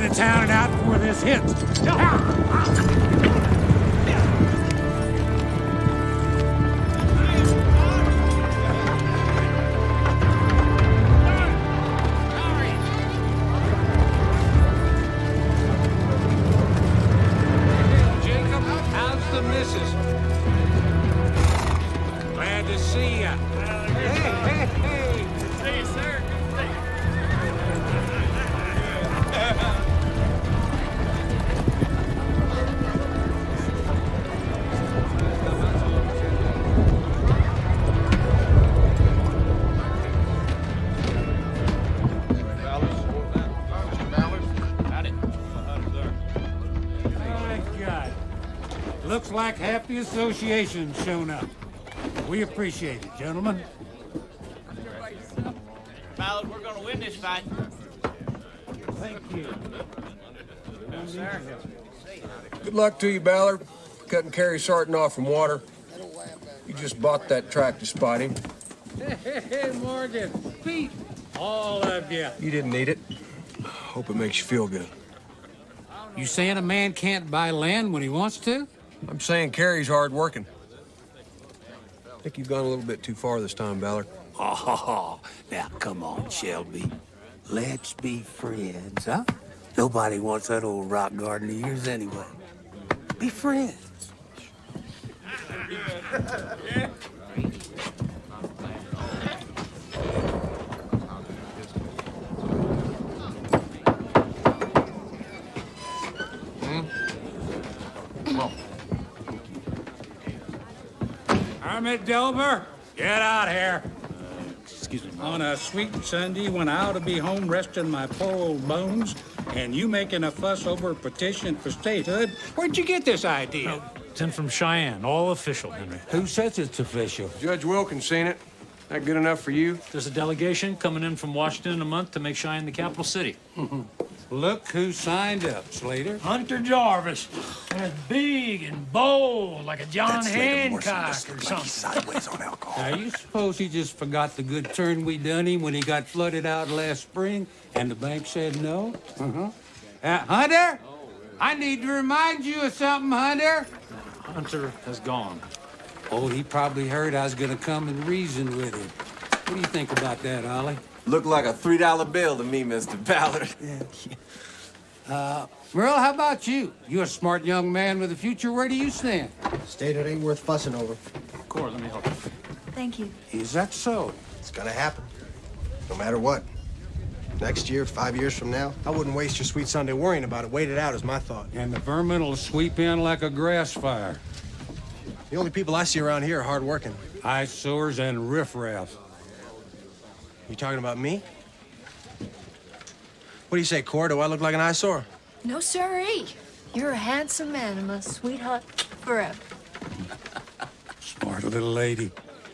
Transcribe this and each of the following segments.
into town and out before this hits. Jacob, how's the missus? Glad to see ya. Hey. See you, sir. My God. Looks like half the association's shown up. We appreciate it, gentlemen. Ballard, we're gonna win this fight. Thank you. Good luck to you, Ballard. Cutting Carrie Sarton off from water. You just bought that track to spot him. Hey, Morgan. Pete. All of you. You didn't need it. Hope it makes you feel good. You saying a man can't buy land when he wants to? I'm saying Carrie's hard working. I think you've gone a little bit too far this time, Ballard. Oh, now come on, Shelby. Let's be friends, huh? Nobody wants that old rock garden of yours anyway. Be friends. Hermit Delver, get out here. Excuse me. On a sweet Sunday when I ought to be home resting my poor old bones, and you making a fuss over a petition for statehood? Where'd you get this idea? It's in from Cheyenne, all official, Henry. Who says it's official? Judge Wilkins seen it. That good enough for you? There's a delegation coming in from Washington in a month to make Cheyenne the capital city. Look who signed up, Slater. Hunter Jarvis. That's big and bold, like a John Hancock or something. Sideways on alcohol. Now, you suppose he just forgot the good turn we done him when he got flooded out last spring and the bank said no? Hunter? I need to remind you of something, Hunter. Hunter has gone. Oh, he probably heard I was gonna come and reason with him. What do you think about that, Ollie? Looked like a $3 bill to me, Mr. Ballard. Merle, how about you? You're a smart young man with a future. Where do you stand? Statehood ain't worth fussing over. Cora, let me help you. Thank you. Is that so? It's gonna happen. No matter what. Next year, 5 years from now. I wouldn't waste your sweet Sunday worrying about it. Wait it out is my thought. And the vermin will sweep in like a grass fire. The only people I see around here are hardworking. Eyesores and riffraff. You talking about me? What do you say, Cora? Do I look like an eyesore? No, sirree. You're a handsome man and my sweetheart forever. Smart little lady.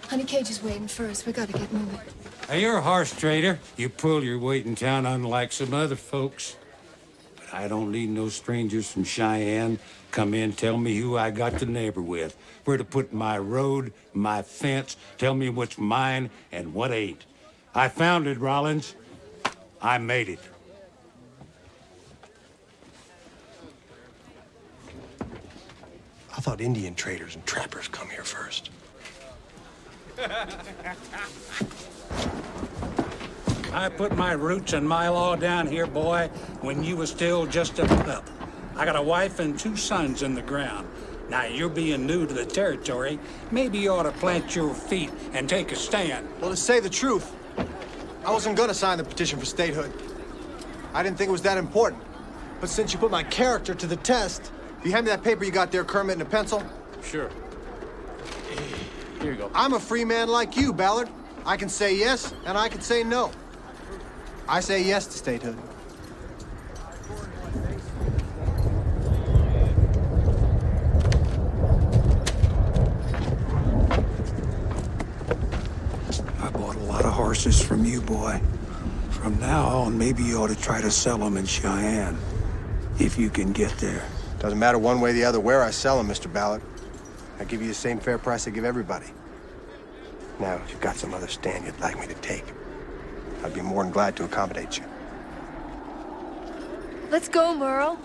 Honey Cage is waiting for us. We gotta get moving. Hey, you're a horse trader. You pull your weight in town unlike some other folks. But I don't need no strangers from Cheyenne. Come in, tell me who I got to neighbor with. Where to put my road, my fence. Tell me what's mine and what ain't. I found it, Rollins. I made it. I thought Indian traders and trappers come here first. I put my roots and my law down here, boy, when you was still just a pup. I got a wife and 2 sons in the ground. Now, you're being new to the territory. Maybe you ought to plant your feet and take a stand. Well, to say the truth, I wasn't gonna sign the petition for statehood. I didn't think it was that important. But since you put my character to the test, you hand me that paper you got there, Kermit, and a pencil? Sure. Here you go. I'm a free man like you, Ballard. I can say yes, and I can say no. I say yes to statehood. I bought a lot of horses from you, boy. From now on, maybe you ought to try to sell them in Cheyenne. If you can get there. Doesn't matter one way or the other where I sell them, Mr. Ballard. I give you the same fair price I give everybody. Now, if you've got some other stand you'd like me to take, I'd be more than glad to accommodate you. Let's go, Merle.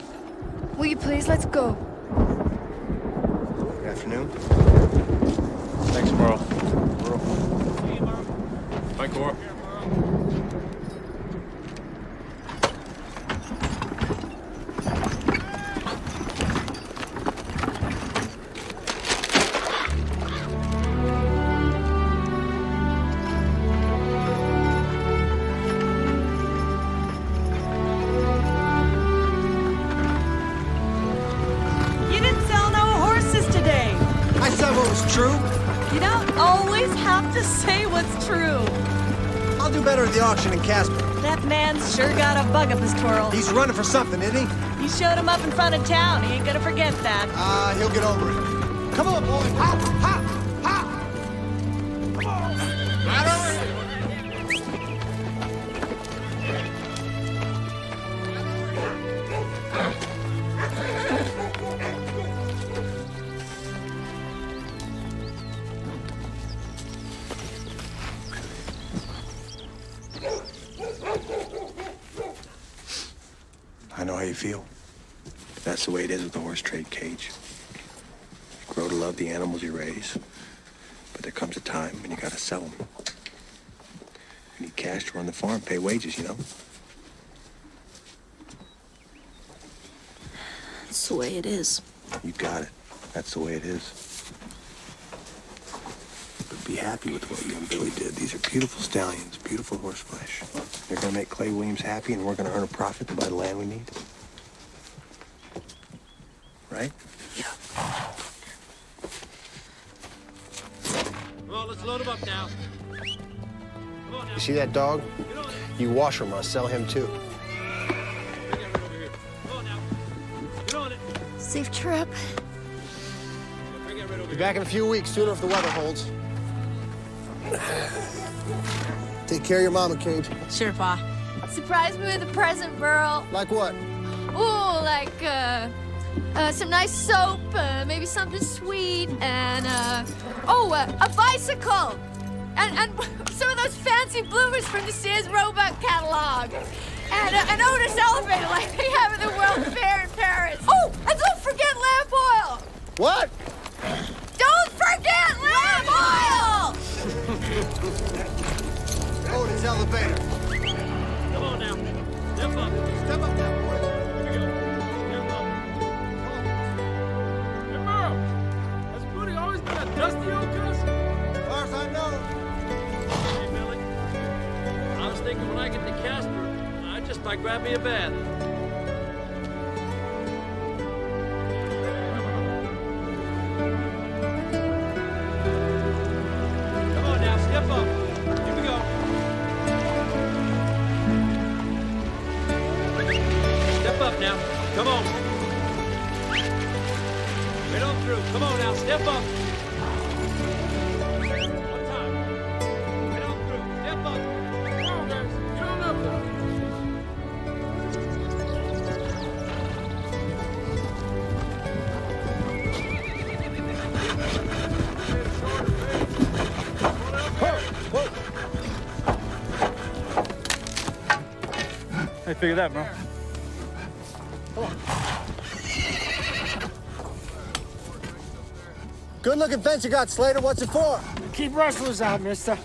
Will you please? Let's go. Good afternoon. Thanks, Merle. Hi, Cora. You didn't sell no horses today. I said what was true. You don't always have to say what's true. I'll do better at the auction in Casper. That man's sure got a bug up his twirl. He's running for something, isn't he? You showed him up in front of town. He ain't gonna forget that. He'll get over it. Come on, boy. Ha, ha, ha. Come on. Right over here. I know how you feel. That's the way it is with the horse trade, Cage. You grow to love the animals you raise, but there comes a time when you gotta sell them. You need cash to run the farm, pay wages, you know? That's the way it is. You got it. That's the way it is. But be happy with what you and Billy did. These are beautiful stallions, beautiful horse flesh. They're gonna make Clay Williams happy, and we're gonna earn a profit to buy the land we need. Right? Yeah. Come on, let's load him up now. You see that dog? You wash him, I'll sell him too. Safe trip. Be back in a few weeks, sooner if the weather holds. Take care of your mama, Cage. Sure, Pa. Surprise me with a present, Merle. Like what? Ooh, like, some nice soap, maybe something sweet, and, a bicycle! And some of those fancy bloomers from the Sears Roebuck catalog. And an Otis elevator like they have at the World Fair in Paris. Oh, and don't forget lamp oil! What? Don't forget lamp oil! Otis elevator. Come on now. Step up. Step up now, boy. Here we go. Step up. Hey, Merle. Has Woody always been a dusty old cuss? As far as I know. Hey, Billy. I was thinking when I get to Casper, I just might grab me a bath. Come on now, step up. Here we go. Step up now. Come on. Right on through. Come on now, step up. One time. Right on through. Step up. Come on, guys. Get on up there. I figured that, Merle. Good looking fence you got, Slater. What's it for? Keep rustlers out, mister.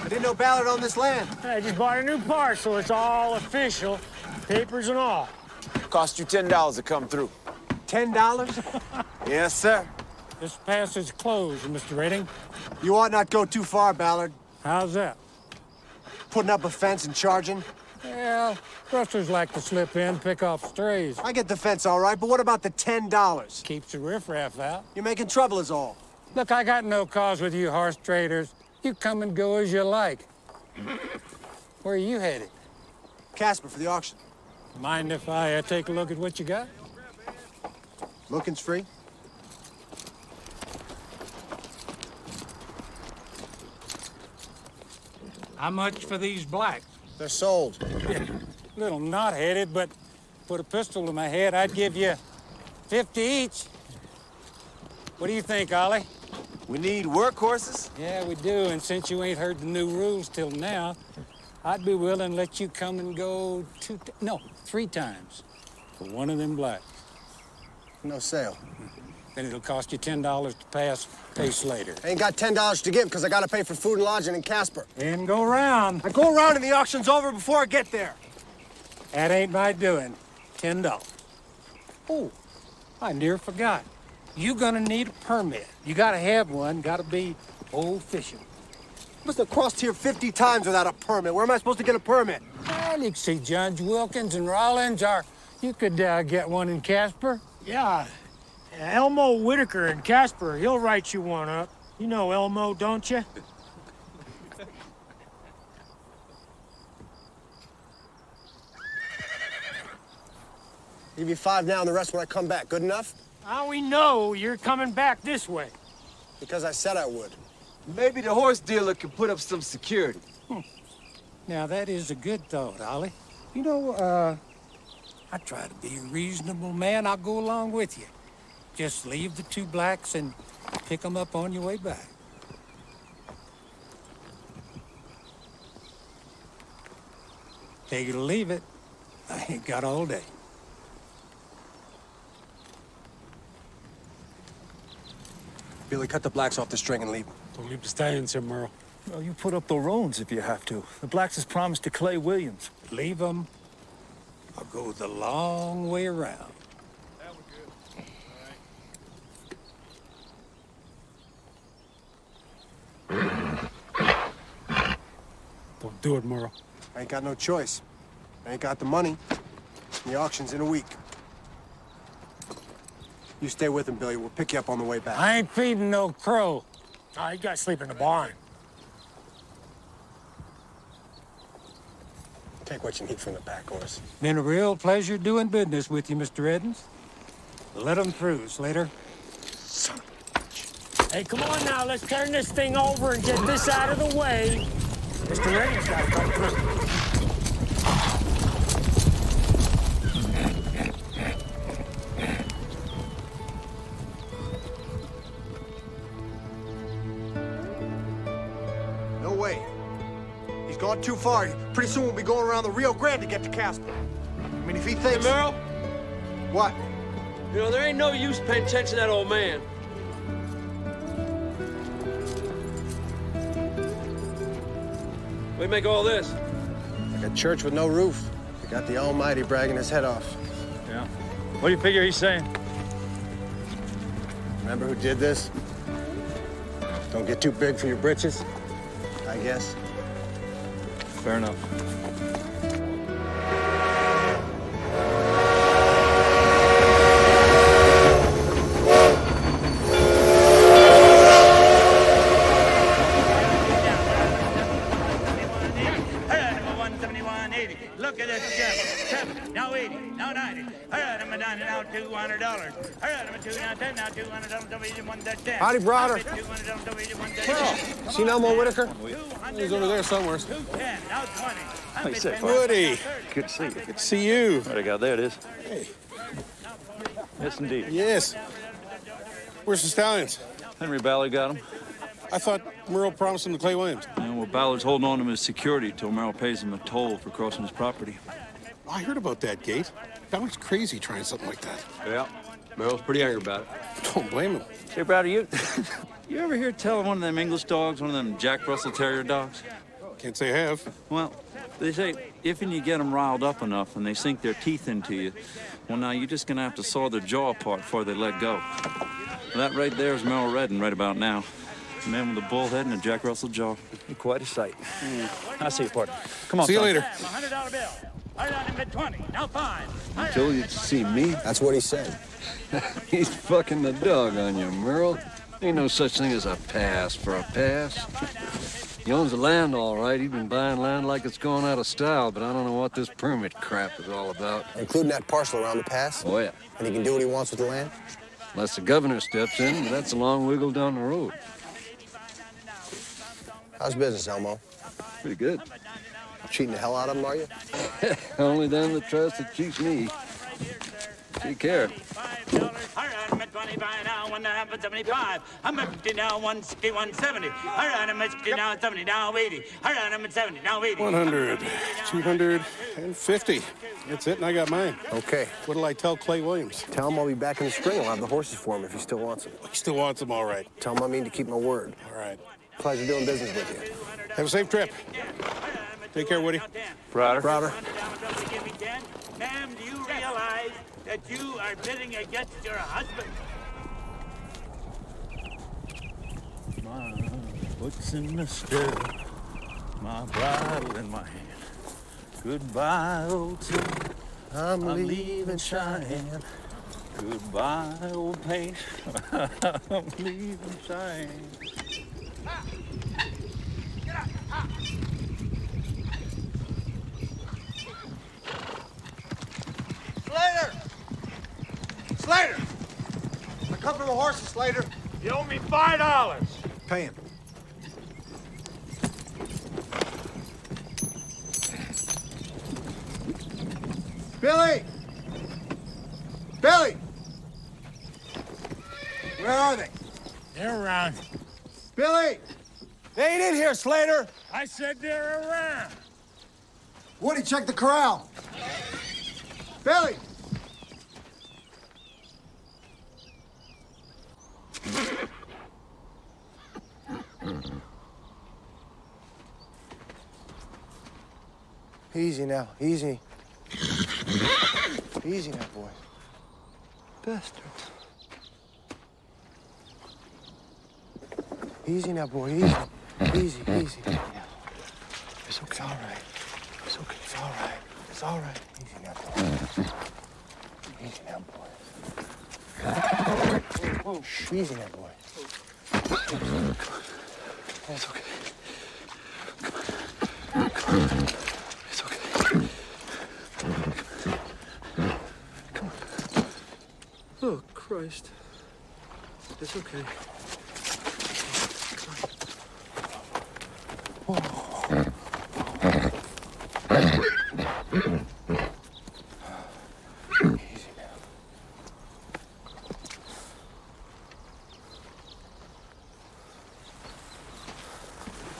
I didn't know Ballard owned this land. I just bought a new parcel. It's all official. Papers and all. Cost you $10 to come through. $10? Yes, sir. This passage closed, Mr. Redding. You ought not go too far, Ballard. How's that? Putting up a fence and charging. Well, rustlers like to slip in, pick off strays. I get the fence all right, but what about the $10? Keeps the riffraff out. You're making trouble is all. Look, I got no cause with you horse traders. You come and go as you like. Where are you headed? Casper for the auction. Mind if I take a look at what you got? Looking's free. How much for these blacks? They're sold. Little knot-headed, but put a pistol to my head, I'd give you 50 each. What do you think, Ollie? We need workhorses. Yeah, we do, and since you ain't heard the new rules till now, I'd be willing to let you come and go 3 times for one of them blacks. No sale. Then it'll cost you $10 to pass, pay Slater. I ain't got $10 to give because I got to pay for food and lodging in Casper. And go round. I go around and the auction's over before I get there. That ain't my doing. $10. Oh, I near forgot. You gonna need a permit. You gotta have one, gotta be official. Must have crossed here 50 times without a permit. Where am I supposed to get a permit? Well, you can see Judge Wilkins and Rollins, or you could get one in Casper. Yeah, Elmo Whitaker in Casper, he'll write you one up. You know Elmo, don't you? Give you 5 now and the rest when I come back. Good enough? How we know you're coming back this way? Because I said I would. Maybe the horse dealer can put up some security. Now, that is a good thought, Ollie. You know, I try to be a reasonable man. I'll go along with you. Just leave the 2 blacks and pick them up on your way back. Take it or leave it. I ain't got all day. Billy, cut the blacks off the string and leave. Don't leave the stallions here, Merle. Well, you put up the roans if you have to. The blacks has promised to Clay Williams. Leave them. I'll go the long way around. That was good. Don't do it, Merle. I ain't got no choice. I ain't got the money. The auction's in a week. You stay with him, Billy. We'll pick you up on the way back. I ain't feeding no crow. Oh, you guys sleep in the barn. Take what you need from the back horse. Been a real pleasure doing business with you, Mr. Edens. Let them through, Slater. Hey, come on now, let's turn this thing over and get this out of the way. Mr. Redding's got to come through. No way. He's gone too far. Pretty soon we'll be going around the Rio Grande to get to Casper. I mean, if he thinks... Hey, Merle? What? You know, there ain't no use paying attention to that old man. We make all this. Like a church with no roof. You got the Almighty bragging his head off. Yeah. What do you figure he's saying? Remember who did this? Don't get too big for your britches, I guess. Fair enough. Look at this check. Now 80, now 90. All right, I'm done now $200. All right, I'm $2 now 10, now $200. Howdy, brother. Seen Elmo Whitaker? He's over there somewhere. Now 20. Hey, say, Woody. good to see you. Good to see you. Right, I got there it is. Hey. Yes, indeed. Yes. Where's the stallions? Henry Ballard got him. I thought Merle promised him to Clay Williams. And well, Ballard's holding on to him as security till Merrill pays him a toll for crossing his property. I heard about that, Gate. Ballard's crazy trying something like that. Yeah. Merle's pretty angry about it. Don't blame him. Hey, Browder, you ever hear tell of one of them English dogs, one of them Jack Russell Terrier dogs? Can't say I have. Well, they say if and you get them riled up enough and they sink their teeth into you, well, now you're just gonna have to saw their jaw apart before they let go. Well, that right there is Merrill Redden right about now. A man with a bull head and a Jack Russell jaw. Quite a sight. I see you, partner. Come on, see you later. $100 bill. All right, I'm at 20. Now 5. Told you to see me? That's what he said. He's fucking the dog on you, Merle. Ain't no such thing as a pass for a pass. He owns the land all right. He's been buying land like it's gone out of style, but I don't know what this permit crap is all about. Including that parcel around the pass? Oh, yeah. And he can do what he wants with the land? Unless the governor steps in, but that's a long wiggle down the road. How's business, Elmo? Pretty good. Cheating the hell out of him, are you? Only them that trust that cheats me. Take care. I'm at 25 now, 175. I'm at 50 now, 160, 170. I'm at 60 now, 70 now, 80. I'm at 70 now, 80. 100, 250. That's it, and I got mine. Okay. What'll I tell Clay Williams? Tell him I'll be back in the spring. I'll have the horses for him if he still wants them. He still wants them, all right. Tell him I mean to keep my word. All right. Pleasure doing business with you. Have a safe trip. Take care, Woody. Brother. Brother. Ma'am, do you realize that you are bidding against your husband? My foot's in the stirrup, my bridle in my hand. Goodbye, old city, I'm leaving Cheyenne. Goodbye, old paint, I'm leaving Cheyenne. Slater! Slater! I come for the horses, Slater. You owe me $5. Pay him. Billy! Billy! Where are they? They're around. Billy! They ain't in here, Slater! I said they're around. Woody, check the corral. Billy! Easy now, easy. Easy now, boys. Bastards. Easy now, boy, easy. Easy, easy. It's okay, all right. It's okay, it's all right. It's all right. Easy now, boy. Easy now, boy. Whoa, easy now, boy. It's okay. Come on. It's okay. Come on. Oh, Christ. It's okay.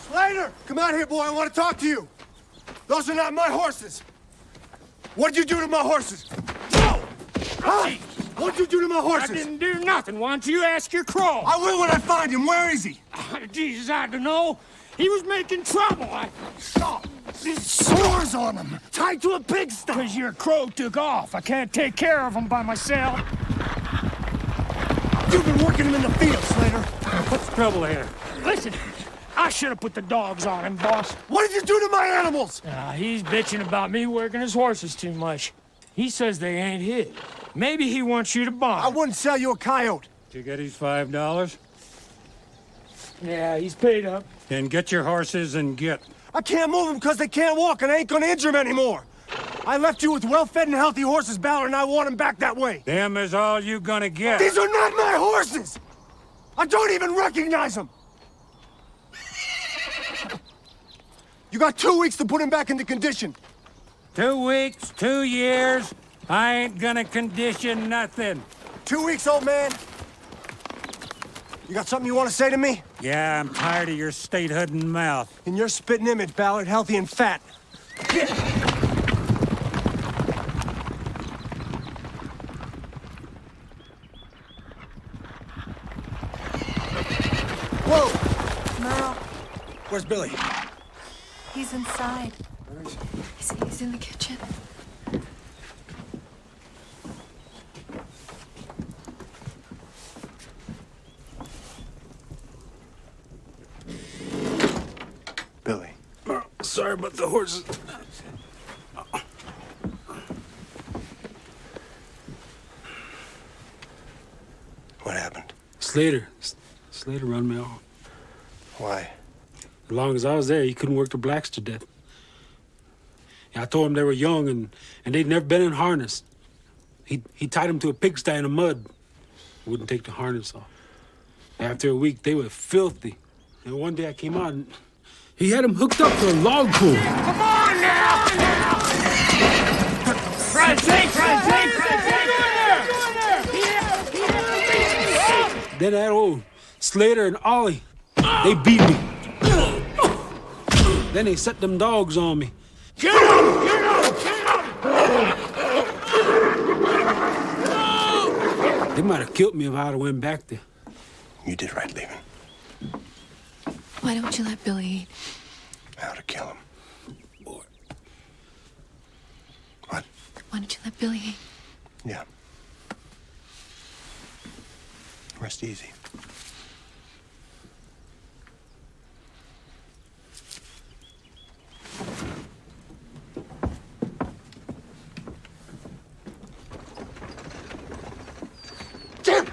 Slater! Come out here, boy. I want to talk to you. Those are not my horses. What did you do to my horses? No! Huh? What did you do to my horses? I didn't do nothing. Why don't you ask your crow? I will when I find him. Where is he? Jesus, I don't know. He was making trouble. These sores on him. Tied to a pigsty. Because your crow took off. I can't take care of him by myself. You've been working him in the field, Slater. What's the trouble here? Listen, I should have put the dogs on him, boss. What did you do to my animals? He's bitching about me working his horses too much. He says they ain't his. Maybe he wants you to buy 'em. I wouldn't sell you a coyote. Did you get his $5? Yeah, he's paid up. Then get your horses and get. I can't move them because they can't walk, and I ain't gonna injure them anymore. I left you with well-fed and healthy horses, Ballard, and I want them back that way. Them is all you gonna get. These are not my horses! I don't even recognize them! You got 2 weeks to put him back into condition. 2 weeks, 2 years. I ain't gonna condition nothing. 2 weeks, old man. You got something you want to say to me? Yeah, I'm tired of your statehood and mouth. In your spitting image, Ballard, healthy and fat. Get. Whoa! Merle, Where's Billy? he's inside. Where is he? He's in the kitchen. Billy. Sorry about the horses. What happened? Slater run me off. Why? As long as I was there, he couldn't work the blacks to death. I told him they were young and they'd never been in harness. He tied them to a pigsty in the mud. Wouldn't take the harness off. After a week, they were filthy. And one day I came out and he had them hooked up to a log pool. Come on now! Francine! Then that old Slater and Ollie, they beat me. Then they set them dogs on me. Get up! Get up! Get up! They might have killed me if I'd have went back there. You did right leaving. Why don't you let Billy eat? How to kill him. Why don't you let Billy eat? Yeah. Rest easy. Damn it!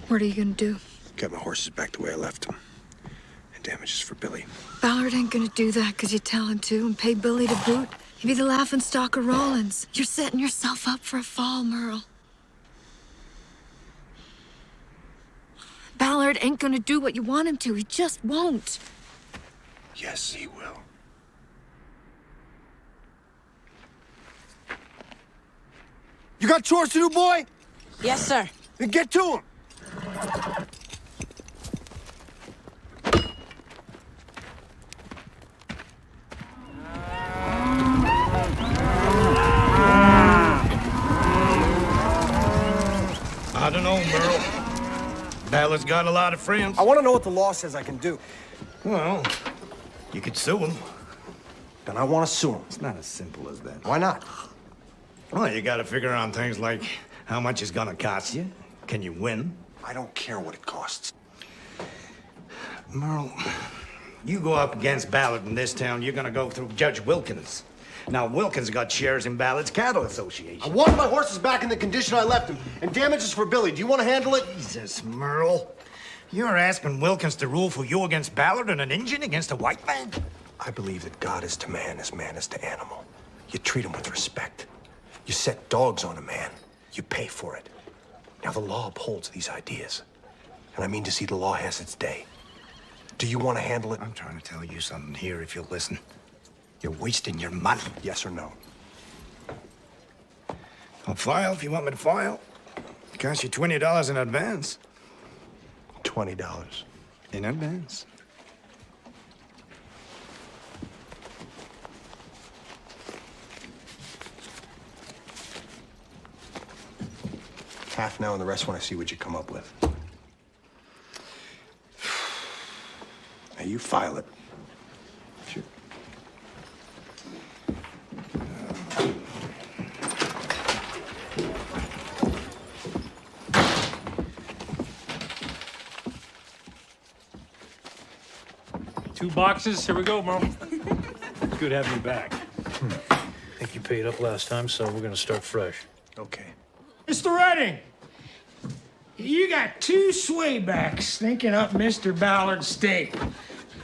What are you gonna do? Get my horses back the way I left them. And damages for Billy. Ballard ain't gonna do that because you tell him to and pay Billy to boot. He'd be the laughingstock of Rollins. You're setting yourself up for a fall, Merle. Ballard ain't gonna do what you want him to. He just won't. Yes, he will. You got chores to do, boy? Yes, sir. Then get to him. I don't know, Merle. Ballard's got a lot of friends. I want to know what the law says I can do. Well, you could sue him. Then I want to sue him. It's not as simple as that. Why not? Well, you gotta figure on things like how much it's gonna cost you. Can you win? I don't care what it costs. Merle, you go up against Ballard in this town, you're gonna go through Judge Wilkins. Now, Wilkins got shares in Ballard's Cattle Association. I want my horses back in the condition I left them, and damages for Billy. Do you want to handle it? Jesus, Merle. You're asking Wilkins to rule for you against Ballard and an Injun against a white man? I believe that God is to man as man is to animal. You treat him with respect. You set dogs on a man. You pay for it. Now, the law upholds these ideas. And I mean to see the law has its day. Do you want to handle it? I'm trying to tell you something here if you'll listen. You're wasting your money. Yes or no? I'll file if you want me to file. It costs you $20 in advance. $20. In advance. Half now and the rest when I see what you come up with. Now, you file it. Sure. Two boxes. Here we go, Merle. It's good having you back. I think you paid up last time, so we're gonna start fresh. Okay. Mr. Redding, you got two swaybacks thinking up Mr. Ballard's stake.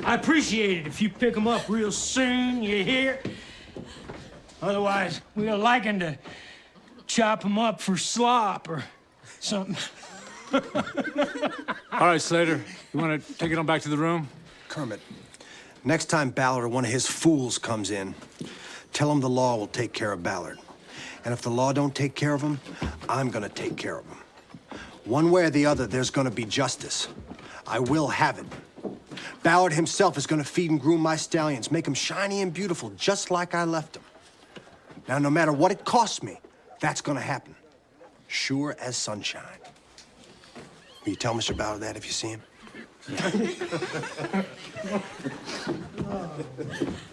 I appreciate it if you pick them up real soon, you hear? Otherwise, we're liking to chop them up for slop or something. All right, Slater. You want to take it on back to the room? Kermit, next time Ballard or one of his fools comes in, tell him the law will take care of Ballard. And if the law don't take care of him, I'm gonna take care of him. One way or the other, there's gonna be justice. I will have it. Ballard himself is gonna feed and groom my stallions, make them shiny and beautiful, just like I left them. Now, no matter what it costs me, that's gonna happen. Sure as sunshine. Will you tell Mr. Ballard that if you see him?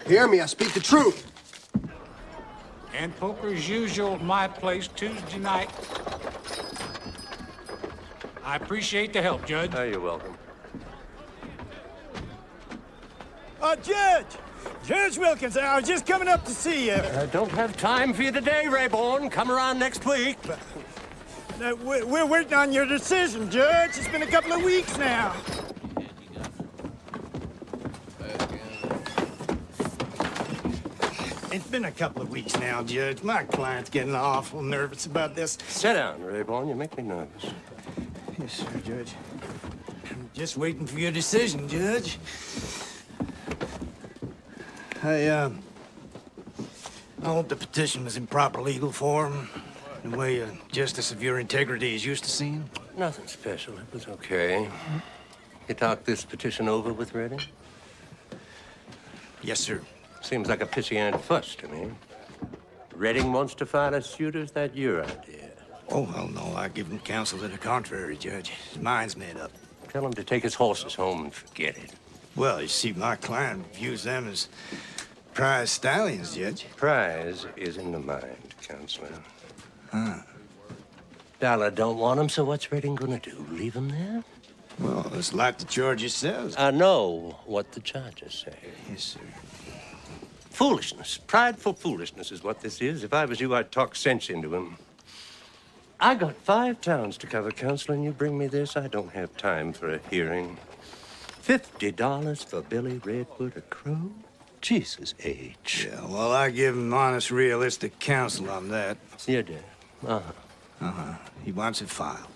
Hear me, I speak the truth. And poker as usual at my place Tuesday night. I appreciate the help, Judge. Oh, you're welcome. Judge! Judge Wilkins, I was just coming up to see you. I don't have time for you today, Rayborn. Come around next week. We're waiting on your decision, Judge. It's been a couple of weeks now. It's been a couple of weeks now, Judge. My client's getting awful nervous about this. Sit down, Rayborn. You make me nervous. Yes, sir, Judge. I'm just waiting for your decision, Judge. I hope the petition was in proper legal form, the way a justice of your integrity is used to seeing. Nothing special. It was okay. You talked this petition over with Redding? Yes, sir. Seems like a pissy-ant fuss to me. Redding wants to file a suit, or is that your idea? Oh, well, no. I give him counsel to the contrary, Judge. His mind's made up. Tell him to take his horses home and forget it. Well, you see, my client views them as prize stallions, Judge. Prize is in the mind, Counselor. Huh. Ballard don't want him, so what's Redding gonna do? Leave him there? Well, it's like the charges says. I know what the charges say. Yes, sir. Foolishness. Prideful foolishness is what this is. If I was you, I'd talk sense into him. I got 5 towns to cover, Counselor, and you bring me this? I don't have time for a hearing. $50 for Billy Redwood, a crow? Jesus H. Yeah, well, I give him honest, realistic counsel on that. You did? Uh-huh. Uh-huh. He wants it filed.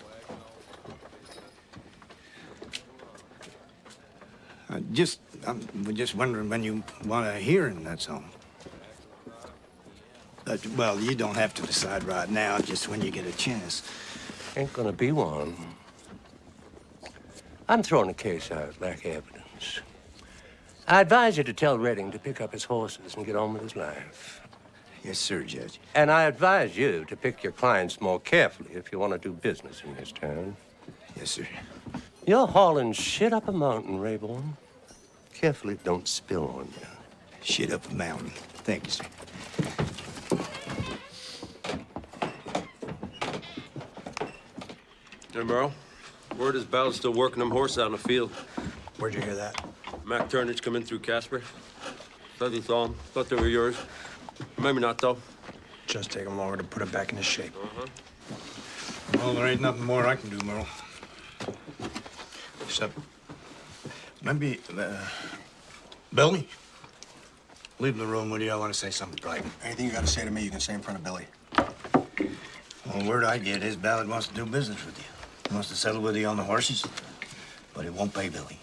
I'm just wondering when you want a hearing, that's all. Well, you don't have to decide right now, just when you get a chance. Ain't gonna be one. I'm throwing the case out, lack evidence. I advise you to tell Redding to pick up his horses and get on with his life. Yes, sir, Judge. And I advise you to pick your clients more carefully if you want to do business in this town. Yes, sir. You're hauling shit up a mountain, Rayborn. Carefully, it don't spill on you. Shit up a mountain. Thank you, sir. Hey, Merle. Word is Ballard's still working them horses out in the field. Where'd you hear that? Mac Turnage come in through Casper. Thought he saw them. Thought they were yours. Maybe not, though. Just take him longer to put him back in his shape. Well, there ain't nothing more I can do, Merle. Except, maybe, Billy? Leave the room, will you? I want to say something private. Anything you got to say to me, you can say in front of Billy. Well, word I get is Ballard wants to do business with you. He wants to settle with you on the horses, but he won't pay Billy.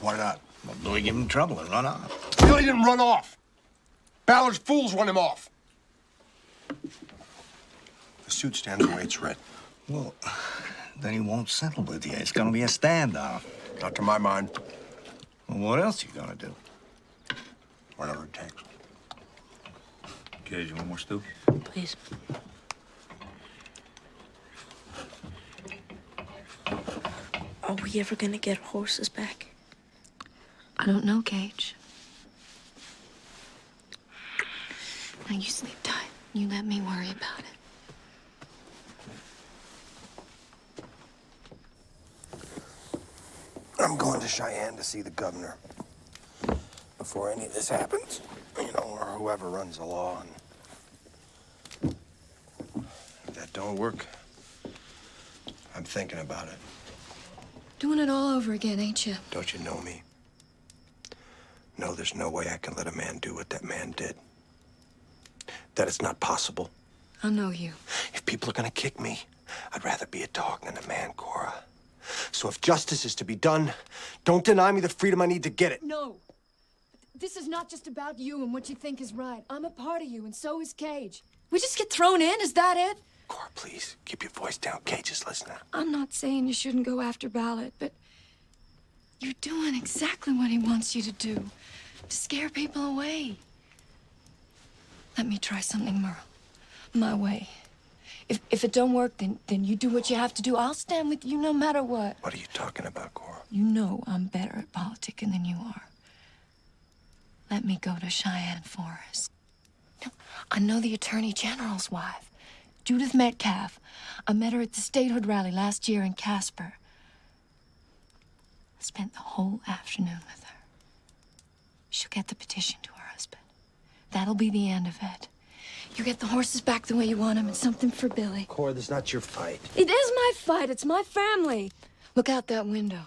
Why not? Well, Billy gave him trouble and run off. Billy didn't run off. Ballard's fools run him off. The suit stands the way it's written. Well, then he won't settle with you. It's gonna be a standoff. Not to my mind. Well, what else you gonna do? Whatever it takes. Cage, you want more stew? Please. Are we ever gonna get our horses back? I don't know, Cage. Now you sleep tight. You let me worry about it. I'm going to Cheyenne to see the governor before any of this happens. You know, or whoever runs the law. And if that don't work, I'm thinking about it. Doing it all over again, ain't you? Don't you know me? No, there's no way I can let a man do what that man did. That it's not possible. I know you. If people are gonna kick me, I'd rather be a dog than a man, Cora. So if justice is to be done, don't deny me the freedom I need to get it. No. This is not just about you and what you think is right. I'm a part of you, and so is Cage. We just get thrown in, is that it? Cora, please, keep your voice down. Cage is listening. I'm not saying you shouldn't go after Ballard, but you're doing exactly what he wants you to do. To scare people away. Let me try something, Merle. My way. If it don't work, then you do what you have to do. I'll stand with you no matter what. What are you talking about, Cora? You know I'm better at politicking than you are. Let me go to Cheyenne Forest. No, I know the Attorney General's wife, Judith Metcalf. I met her at the statehood rally last year in Casper. I spent the whole afternoon with her. She'll get the petition to her husband. That'll be the end of it. You get the horses back the way you want them and something for Billy. Cora, this is not your fight. It is my fight. It's my family. Look out that window.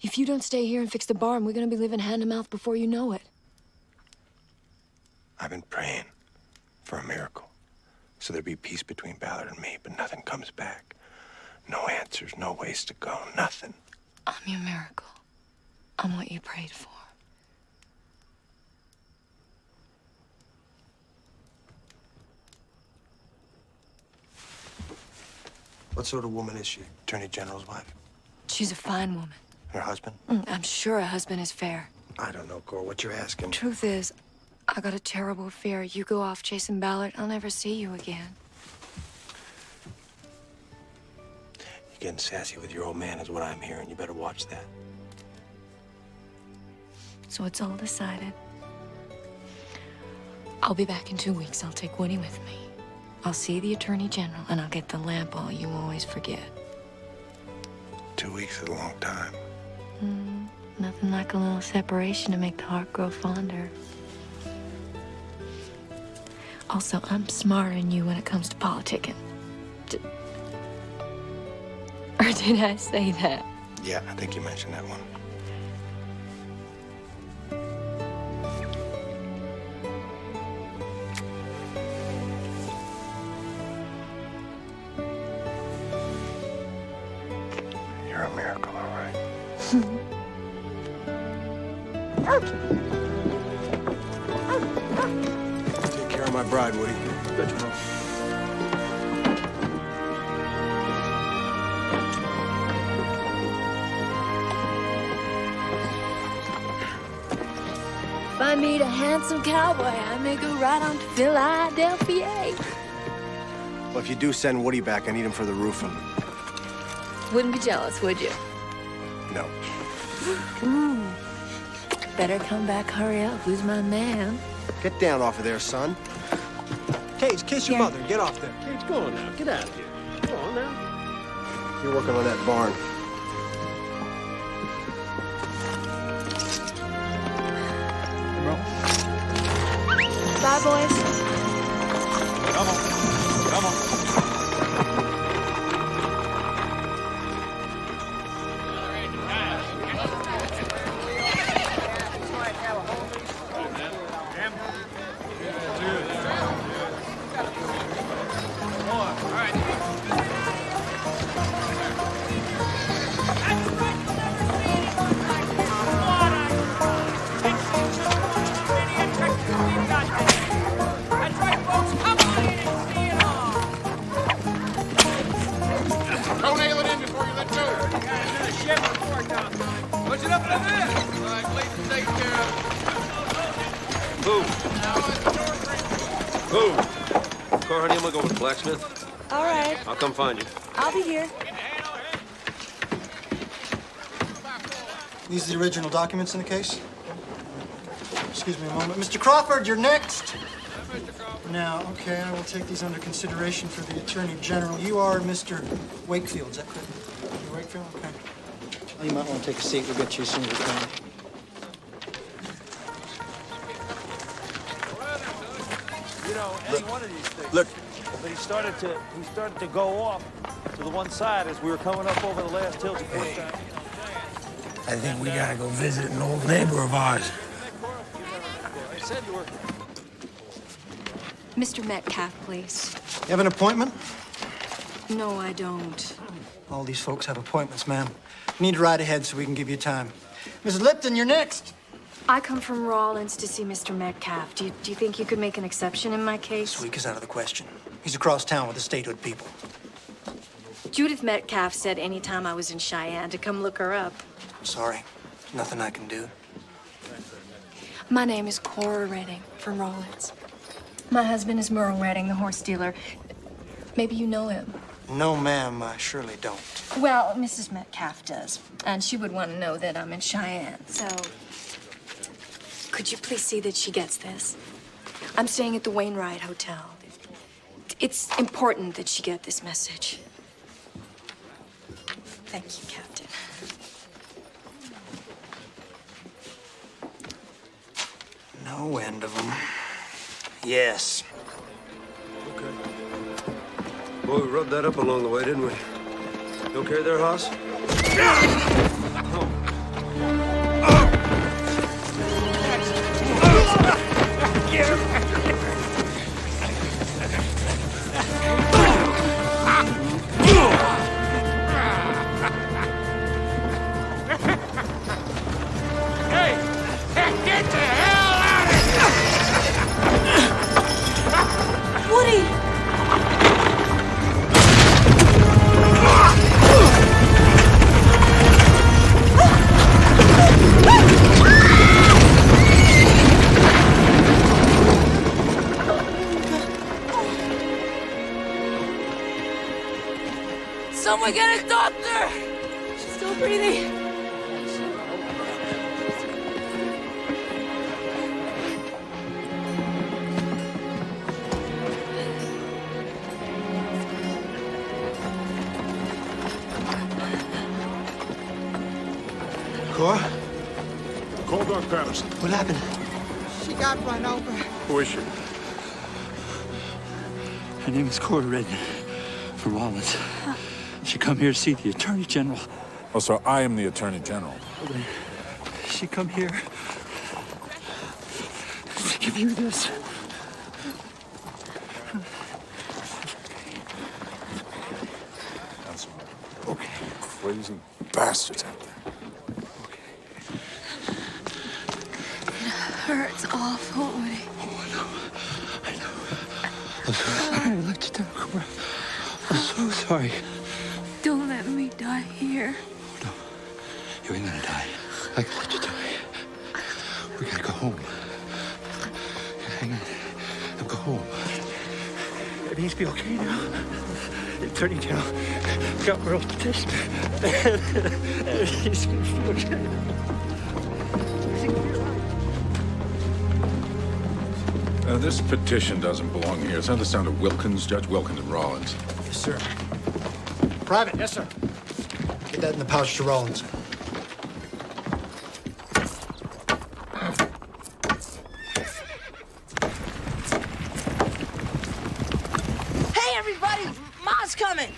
If you don't stay here and fix the barn, we're gonna be living hand to mouth before you know it. I've been praying for a miracle. So there'd be peace between Ballard and me, but nothing comes back. No answers, no ways to go, nothing. I'm your miracle. I'm what you prayed for. What sort of woman is she? Attorney General's wife? She's a fine woman. Her husband? I'm sure her husband is fair. I don't know, Cora, what you're asking. Truth is, I got a terrible fear. You go off chasing Ballard, I'll never see you again. You're getting sassy with your old man is what I'm hearing. You better watch that. So it's all decided. I'll be back in 2 weeks. I'll take Woody with me. I'll see the Attorney General, and I'll get the lamp all you always forget. 2 weeks is a long time. Nothing like a little separation to make the heart grow fonder. Also, I'm smarter than you when it comes to politicking. Or did I say that? Yeah, I think you mentioned that one. You're a miracle, all right. Take care of my bride, Woody. Good, you know. If I meet a handsome cowboy, I may go right on to Philadelphia. Well, if you do send Woody back, I need him for the roofing. Wouldn't be jealous, would you? No. Better come back, hurry up. Who's my man? Get down off of there, son. Cage, kiss your mother. Get off there. Cage, go on now. Get out of here. Go on now. You're working on that barn. Bye, boys. Come on. Come on. Don't nail it in before you let go. Push it up like this. All right, please take care of it. Boom. Car, honey, I'm gonna go with the blacksmith. All right. I'll come find you. I'll be here. These are the original documents in the case? Excuse me a moment. Mr. Crawford, you're next. Now, okay, I will take these under consideration for the Attorney General. You are Mr. Wakefield, is that correct? Mr. Wakefield, okay. Well, you might want to take a seat. We'll get you as soon as we can. You know, any one of these things. Look. But he started to go off to the one side as we were coming up over the last hill to Fort Town. I think we gotta go visit an old neighbor of ours. I said you were. Mr. Metcalf, please. You have an appointment? No, I don't. All these folks have appointments, ma'am. You need to ride ahead so we can give you time. Mrs. Lipton, you're next. I come from Rawlins to see Mr. Metcalf. Do you think you could make an exception in my case? This week is out of the question. He's across town with the statehood people. Judith Metcalf said anytime I was in Cheyenne to come look her up. I'm sorry. Nothing I can do. My name is Cora Redding from Rawlins. My husband is Merle Redding, the horse dealer. Maybe you know him. No, ma'am, I surely don't. Well, Mrs. Metcalf does. And she would want to know that I'm in Cheyenne. So, could you please see that she gets this? I'm staying at the Wainwright Hotel. It's important that she get this message. Thank you, Captain. No end of them. Yes. Okay. Boy, we rubbed that up along the way, didn't we? You okay there, Hoss? Someone get a doctor! She's still breathing. Cora? Call Doc Patterson. What happened? She got run over. Who is she? Her name is Cora Redden from Rollins. She come here to see the Attorney General. Oh, so I am the Attorney General. She come here to give you this. That's okay. Crazy bastards out there. Hurts awful, Woody. I'm so sorry I let you down, Cora. I'm so sorry. Don't let me die here. You ain't gonna die. I can let you die. We gotta go home. Hang on. Now go home. Everything's be okay now. The Attorney General got Merle's petition. Everything's gonna be okay. This petition doesn't belong here. Send this down to Wilkins, Judge Wilkins and Rollins. Yes, sir. Private. Yes, sir. Get that in the pouch to Rollins. Hey, everybody! Ma's coming!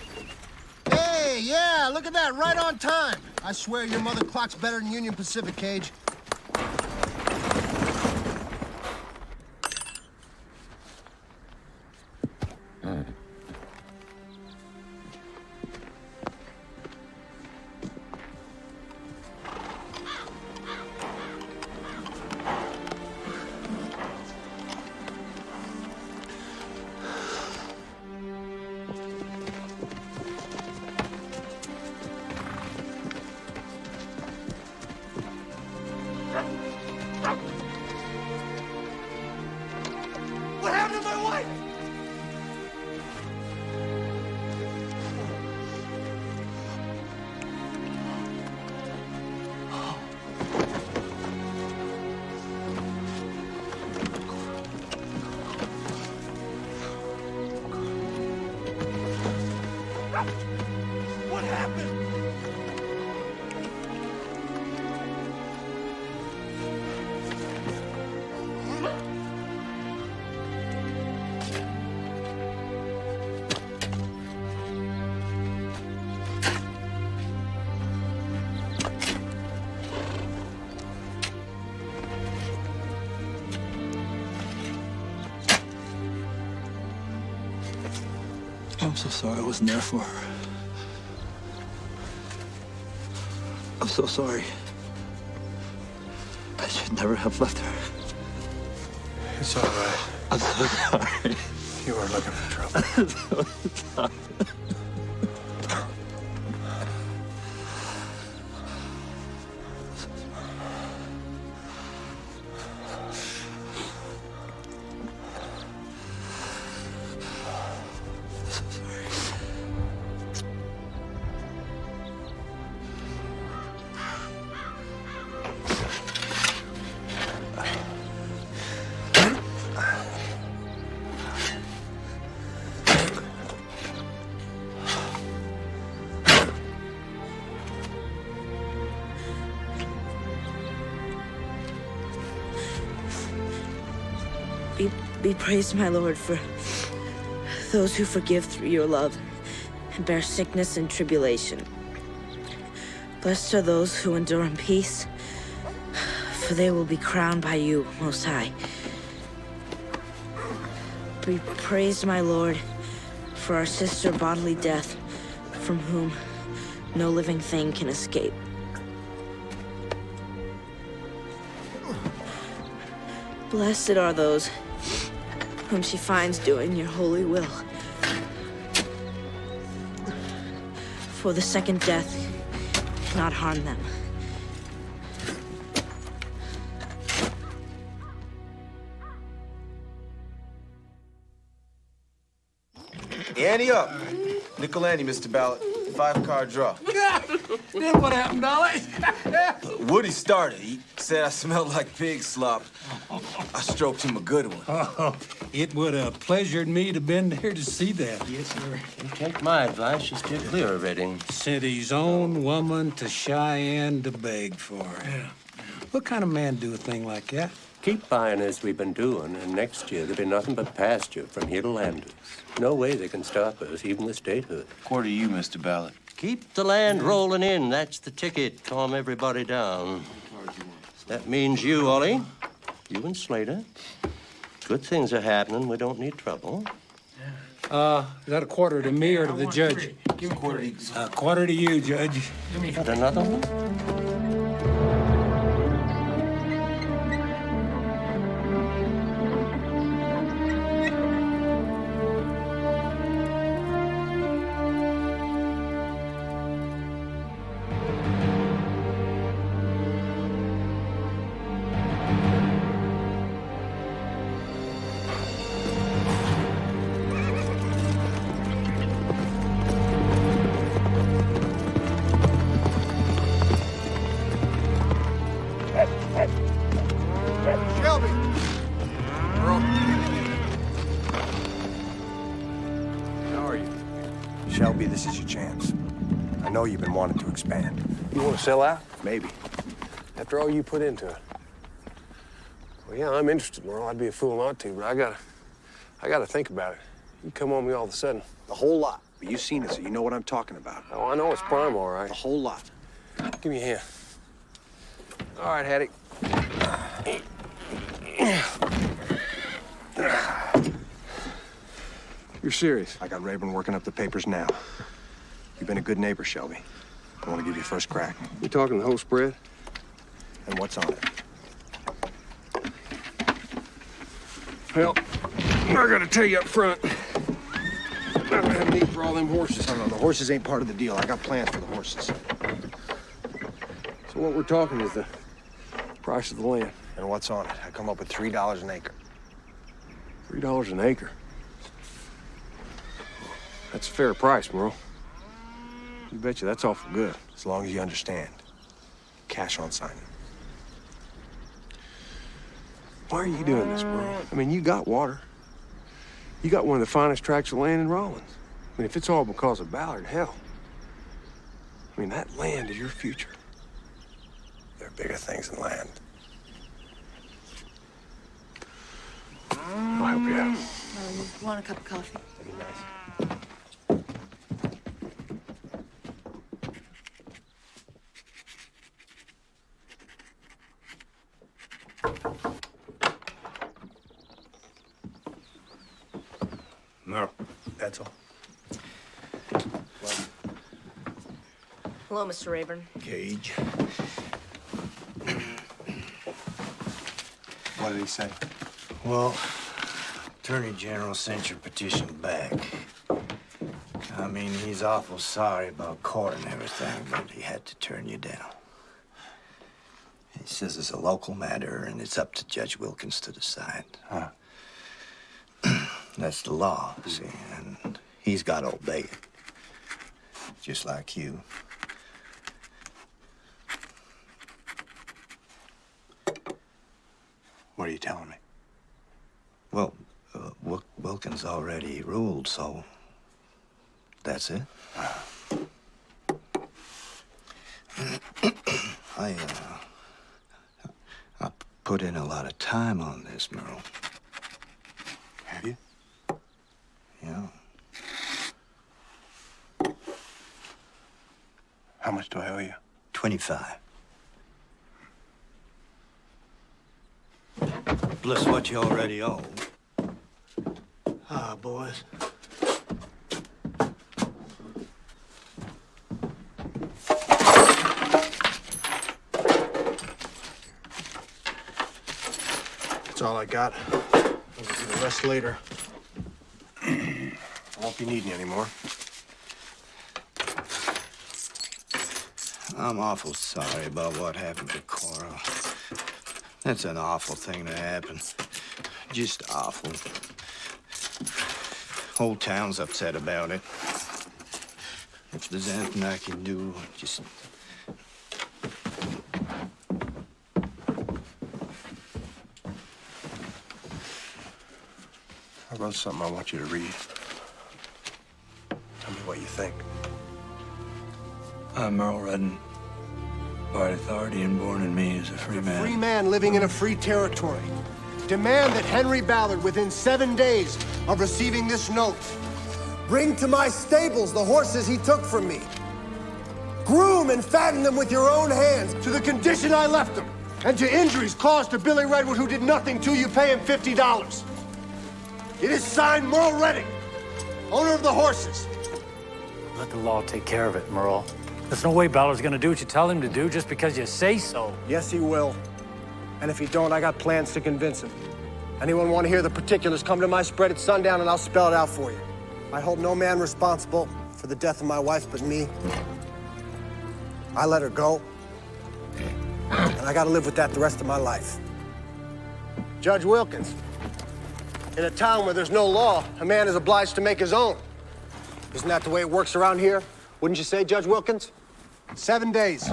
Hey, yeah, look at that, right on time. I swear your mother clocks better than Union Pacific, Cage. What happened to my wife? What happened? I'm so sorry I wasn't there for her. I'm so sorry. I should never have left her. It's all right. I'm so sorry. You were looking for trouble. I'm so sorry. Be praised, my Lord, for those who forgive through your love and bear sickness and tribulation. Blessed are those who endure in peace, for they will be crowned by you, Most High. Be praised, my Lord, for our sister bodily death, from whom no living thing can escape. Blessed are those whom she finds doing your holy will. For the second death cannot harm them. Ante up. Nickel ante, Mr. Ballard. 5-card draw. Then what happened, Dolly? Woody started. He said I smelled like pig slop. I stroked him a good one. Oh, it would have pleasured me to been there to see that. Yes, sir. You take my advice, you steer clear of Redding. Sent his own woman to Cheyenne to beg for her. Yeah. What kind of man do a thing like that? Keep buying as we've been doing, and next year there'll be nothing but pasture from here to Landers. No way they can stop us, even with statehood. Quarter you, Mr. Ballard. Keep the land rolling in. That's the ticket. Calm everybody down. That means you, Ollie. You and Slater. Good things are happening. We don't need trouble. Is that a quarter to me or to the judge? Give a quarter to you. Quarter to you, Judge. Got another one? Shelby! Earl. How are you? Shelby, this is your chance. I know you've been wanting to expand. You want to sell out? Maybe. After all you put into it. Well, yeah, I'm interested, Merle. I'd be a fool not to, but I gotta think about it. You come on me all of a sudden. The whole lot. But you've seen it, so you know what I'm talking about. Oh, I know it's prime, all right. The whole lot. Give me a hand. All right, Hattie. You're serious? I got Rayburn working up the papers now. You've been a good neighbor, Shelby. I want to give you first crack. You talking the whole spread? And what's on it? Well, I gotta tell you up front, I don't have need for all them horses. No, the horses ain't part of the deal. I got plans for the horses. So what we're talking is the price of the land. And what's on it? I come up with $3 an acre. $3 an acre. That's a fair price, Merle. You betcha that's awful good. As long as you understand. Cash on signing. Why are you doing this, Merle? I mean, you got water. You got one of the finest tracts of land in Rawlins. I mean, if it's all because of Ballard, hell. I mean, that land is your future. There are bigger things than land. I'll help you out. Oh, you want a cup of coffee? That'd be nice. No. That's all. Hello, Mr. Rayburn. Cage. What did he say? Well, Attorney General sent your petition back. I mean, he's awful sorry about court and everything, but he had to turn you down. He says it's a local matter and it's up to Judge Wilkins to decide. Huh. That's the law, see, and he's got to obey it. Just like you. What are you telling me? Well, Wilkins already ruled, so that's it. I put in a lot of time on this, Merle. Have you? Yeah. How much do I owe you? 25. Plus what you already owe. Ah, boys. That's all I got. I'll give you the rest later. I won't be needing you anymore. I'm awful sorry about what happened to Cora. That's an awful thing to happen. Just awful. Whole town's upset about it. If If there's anything I can do, just... I wrote something I want you to read. Tell me what you think. I'm Merle Redden. By authority and born in me as a free man. Free man living in a free territory. Demand that Henry Ballard, within 7 days of receiving this note, bring to my stables the horses he took from me. Groom and fatten them with your own hands to the condition I left them, and to injuries caused to Billy Redwood, who did nothing to you, pay him $50. It is signed Merle Redding, owner of the horses. Let the law take care of it, Merle. There's no way Ballard's gonna do what you tell him to do just because you say so. Yes, he will. And if he don't, I got plans to convince him. Anyone want to hear the particulars, come to my spread at sundown and I'll spell it out for you. I hold no man responsible for the death of my wife but me. I let her go. And I gotta live with that the rest of my life. Judge Wilkins, in a town where there's no law, a man is obliged to make his own. Isn't that the way it works around here? Wouldn't you say, Judge Wilkins? 7 days.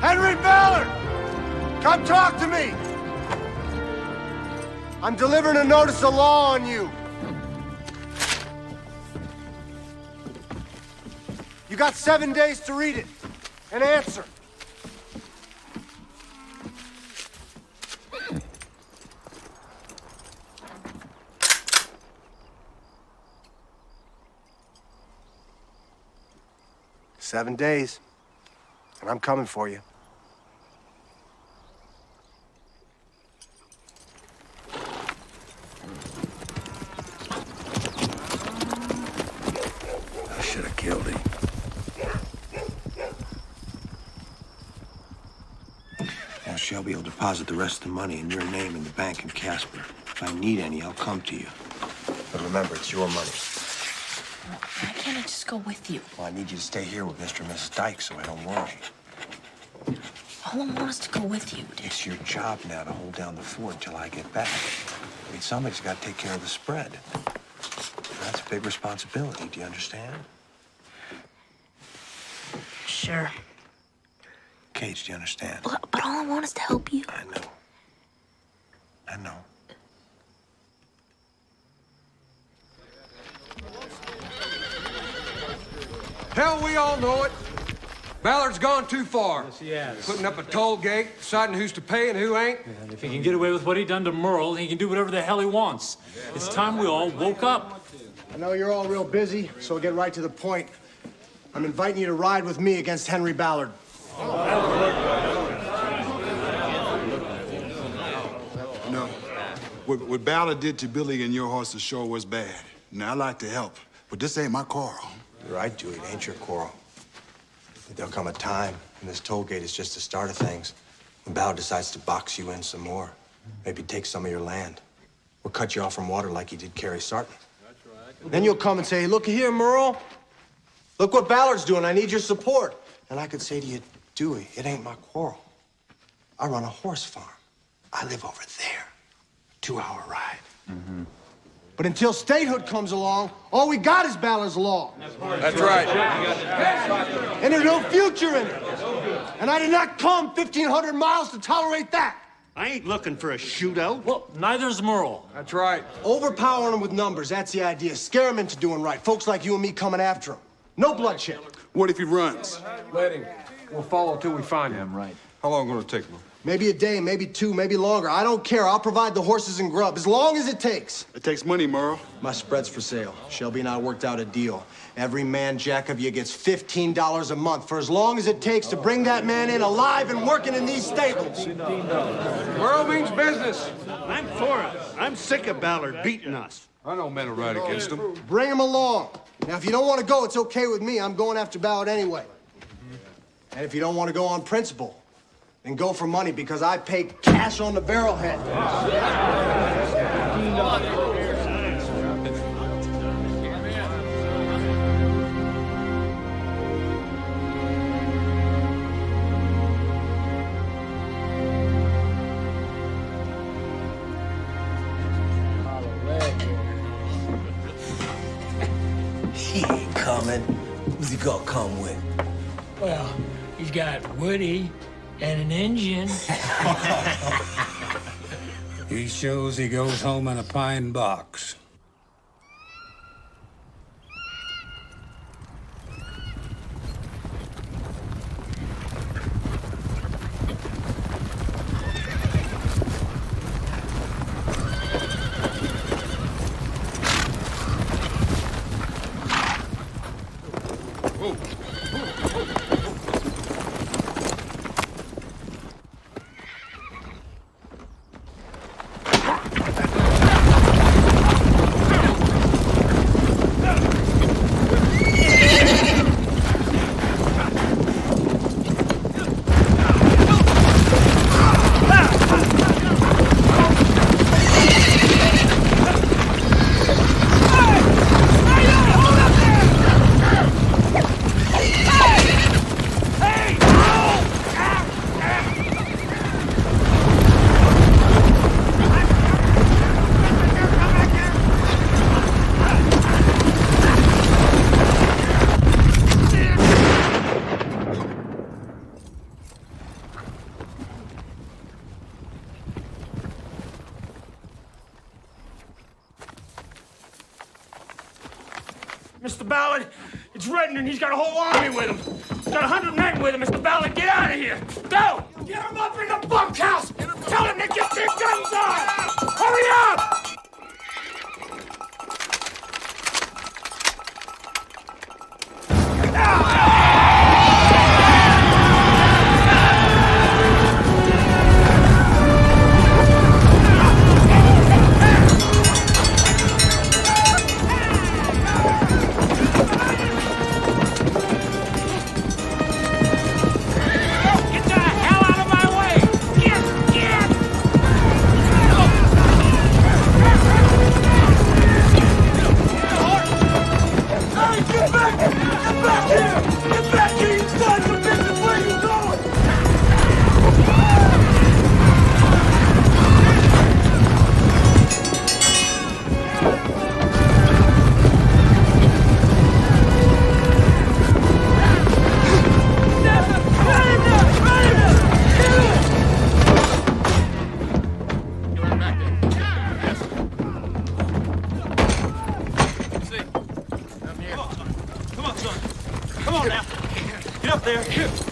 Henry Ballard! Come talk to me! I'm delivering a notice of law on you. You got 7 days to read it and answer. "7 days, and I'm coming for you." I should have killed him. Now, Shelby will deposit the rest of the money in your name in the bank in Casper. If I need any, I'll come to you. But remember, it's your money. Why can't I just go with you? Well, I need you to stay here with Mr. and Mrs. Dyke so I don't worry. All I want is to go with you. It's your job now to hold down the fort until I get back. I mean, somebody's got to take care of the spread. That's a big responsibility. Do you understand? Sure. Cage, do you understand? But all I want is to help you. I know. I know. Hell, we all know it. Ballard's gone too far. Yes, he has. Putting up a toll gate, deciding who's to pay and who ain't. And if he can get away with what he done to Merle, he can do whatever the hell he wants. It's time we all woke up. I know you're all real busy, so I'll get right to the point. I'm inviting you to ride with me against Henry Ballard. No. What Ballard did to Billy and your horses sure was bad. Now, I'd like to help, but this ain't my quarrel. You're right, Dewey. It ain't your quarrel. But there'll come a time, and this toll gate is just the start of things, when Ballard decides to box you in some more. Maybe take some of your land. Or cut you off from water like he did Carrie Sarton. Then you'll come and say, "Look here, Merle. Look what Ballard's doing. I need your support." And I could say to you, Dewey, it ain't my quarrel. I run a horse farm. I live over there. 2-hour ride. But until statehood comes along, all we got is Ballard's law. That's right. And there's no future in it. And I did not come 1,500 miles to tolerate that. I ain't looking for a shootout. Well, neither's Merle. That's right. Overpowering them with numbers, that's the idea. Scare them into doing right. Folks like you and me coming after him. No bloodshed. What if he runs? Let him. We'll follow till we find him. Right. How long gonna take him? Maybe a day, maybe 2, maybe longer. I don't care. I'll provide the horses and grub as long as it takes. It takes money, Merle. My spread's for sale. Shelby and I worked out a deal. Every man jack of you gets $15 a month for as long as it takes to bring that man in alive and working in these stables. Merle means business. I'm for it. I'm sick of Ballard beating us. I know men are right against him. Bring him along. Now, if you don't want to go, it's okay with me. I'm going after Ballard anyway. And if you don't want to go on principle, then go for money because I pay cash on the barrelhead. He ain't coming. Who's he gonna come with? Well, he's got Woody and an engine. He shows he goes home in a pine box. Mr. Ballard, it's Redden and he's got a whole army with him. He's got 100 men with him. Mr. Ballard, get out of here. Go! Get him up in the bunkhouse! Tell him to get their guns on! Hurry up!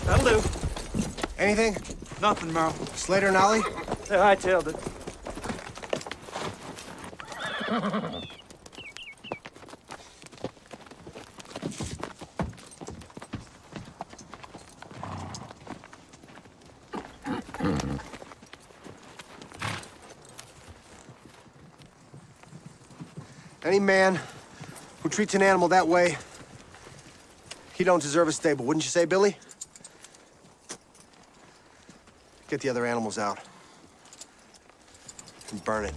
That'll do. Anything? Nothing, Merle. Slater and Ollie? They hightailed it. Any man who treats an animal that way, he don't deserve a stable, wouldn't you say, Billy? Get the other animals out. And burn it.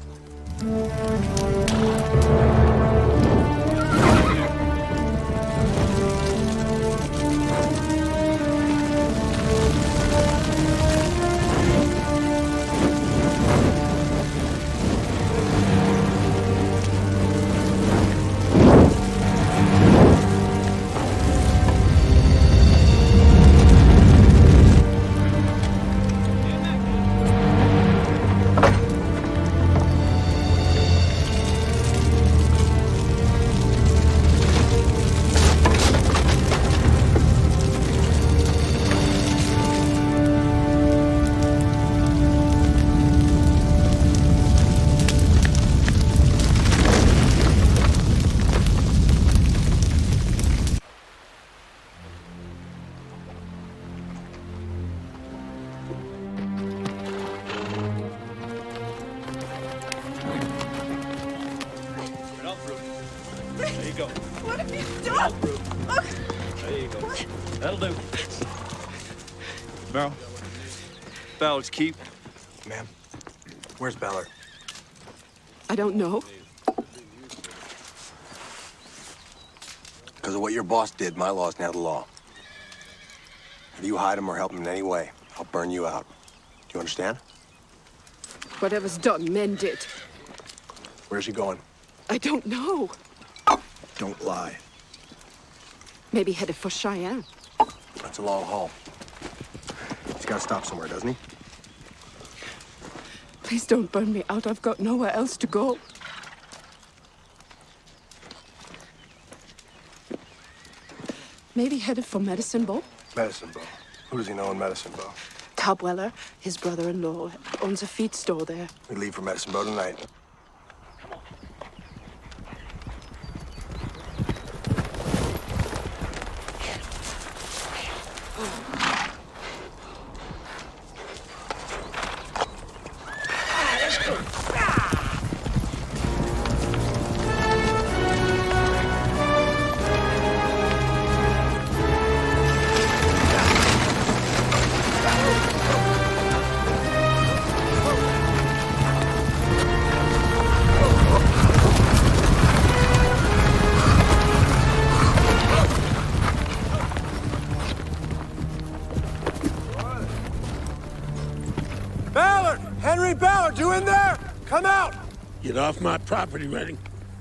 There you go. What have you done? There you go. That'll do. Merrill. Ballard's keep. Ma'am, where's Ballard? I don't know. Because of what your boss did, my law's now the law. If you hide him or help him in any way, I'll burn you out. Do you understand? Whatever's done, mend it. Where's he going? I don't know. Don't lie. Maybe headed for Cheyenne. That's a long haul. He's got to stop somewhere, doesn't he? Please don't burn me out. I've got nowhere else to go. Maybe headed for Medicine Bow. Medicine Bow. Who does he know in Medicine Bow? Cobb Weller, his brother-in-law, owns a feed store there. We leave for Medicine Bow tonight. Ballard! Henry Ballard, you in there? Come out! Get off my property, Redding.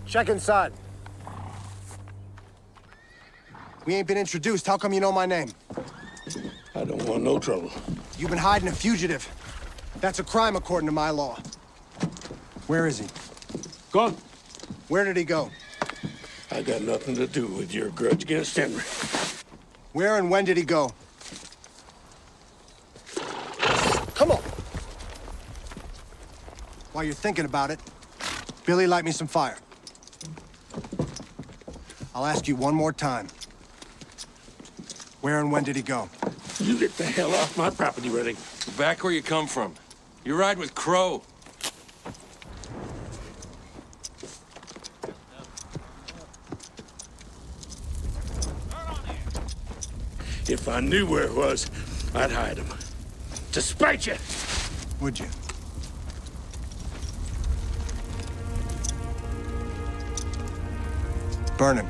Check inside. We ain't been introduced. How come you know my name? I don't want no trouble. You've been hiding a fugitive. That's a crime according to my law. Where is he? Gone. Where did he go? I got nothing to do with your grudge against Henry. Where and when did he go? Come on. While you're thinking about it, Billy, light me some fire. I'll ask you one more time. Where and when did he go? You get the hell off my property, Redding. Back where you come from. You ride with Crow. If I knew where it was, I'd hide him. To spite you. Would you? Burn him.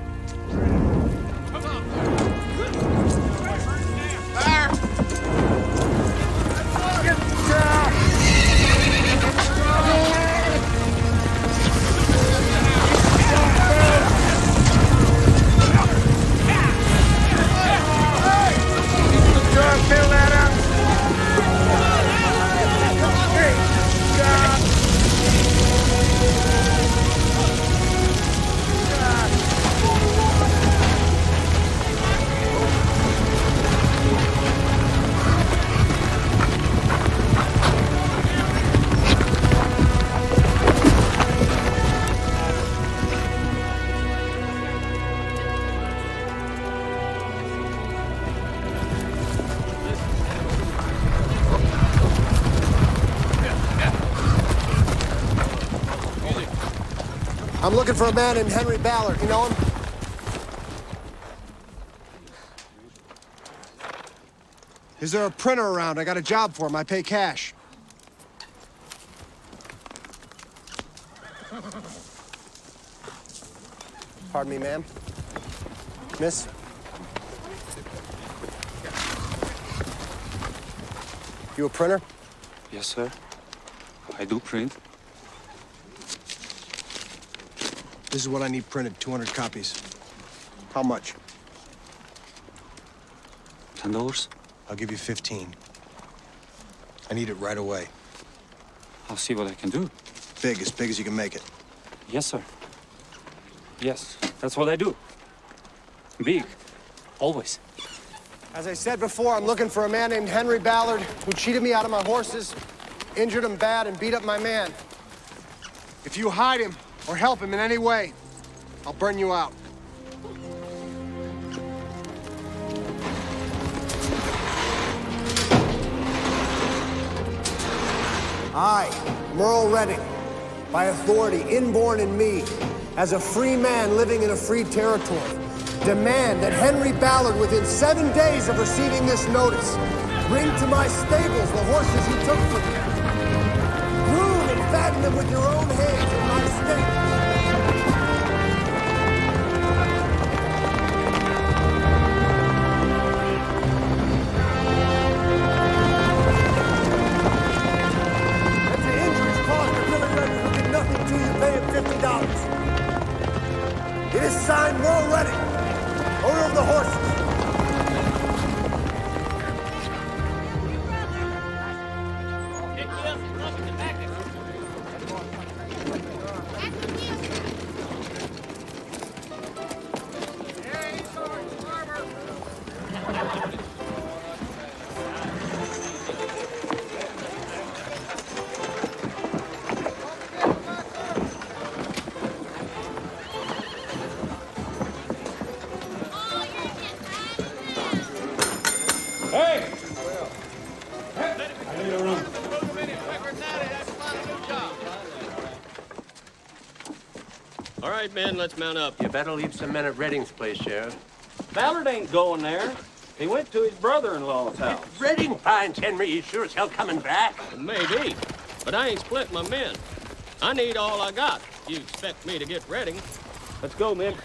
I'm looking for a man named Henry Ballard. You know him? Is there a printer around? I got a job for him. I pay cash. Pardon me, ma'am. Miss? You a printer? Yes, sir. I do print. This is what I need printed, 200 copies. How much? $10? I'll give you 15. I need it right away. I'll see what I can do. Big as you can make it. Yes, sir. Yes, that's what I do. Big. Always. As I said before, I'm looking for a man named Henry Ballard who cheated me out of my horses, injured him bad, and beat up my man. If you hide him or help him in any way, I'll burn you out. I, Merle Redding, by authority inborn in me, as a free man living in a free territory, demand that Henry Ballard, within 7 days of receiving this notice, bring to my stables the horses you took from me. Groom and fatten them with your own hands in my stables. If the injuries caused to Billy Redding will get nothing to you, pay him $50. It is signed Merle Redding, owner of the horses. All right, men, let's mount up. You better leave some men at Redding's place, Sheriff. Ballard ain't going there. He went to his brother-in-law's house. If Redding finds Henry, he's sure as hell coming back. Maybe, but I ain't split my men. I need all I got. You expect me to get Redding? Let's go, men.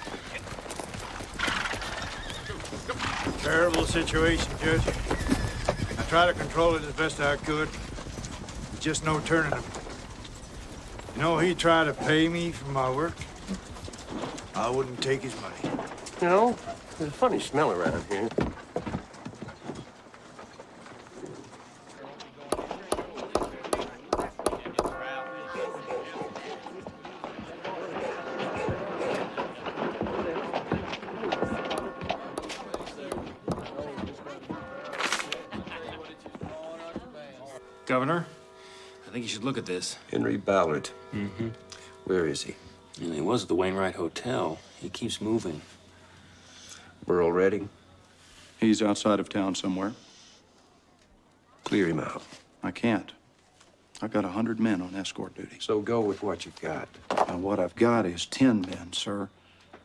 Terrible situation, Judge. I tried to control it as best I could. Just no turning him. You know, he tried to pay me for my work. I wouldn't take his money. You know, there's a funny smell around here. Governor, I think you should look at this. Henry Ballard. Mm-hmm. Where is he? And he was at the Wainwright Hotel. He keeps moving. Merle Redding? He's outside of town somewhere. Clear him out. I can't. I've got 100 men on escort duty. So go with what you've got. And what I've got is 10 men, sir.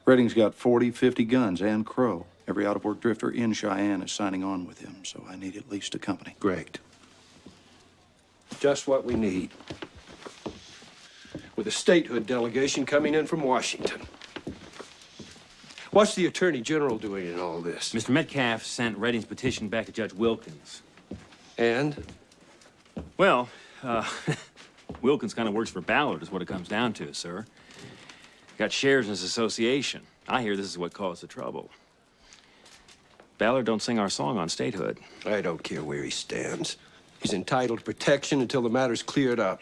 Redding's got 40, 50 guns and Crow. Every out-of-work drifter in Cheyenne is signing on with him, so I need at least a company. Great. Just what we need. With a statehood delegation coming in from Washington. What's the Attorney General doing in all this? Mr. Metcalf sent Redding's petition back to Judge Wilkins. And? Well, Wilkins kind of works for Ballard, is what it comes down to, sir. Got shares in his association. I hear this is what caused the trouble. Ballard don't sing our song on statehood. I don't care where he stands. He's entitled to protection until the matter's cleared up.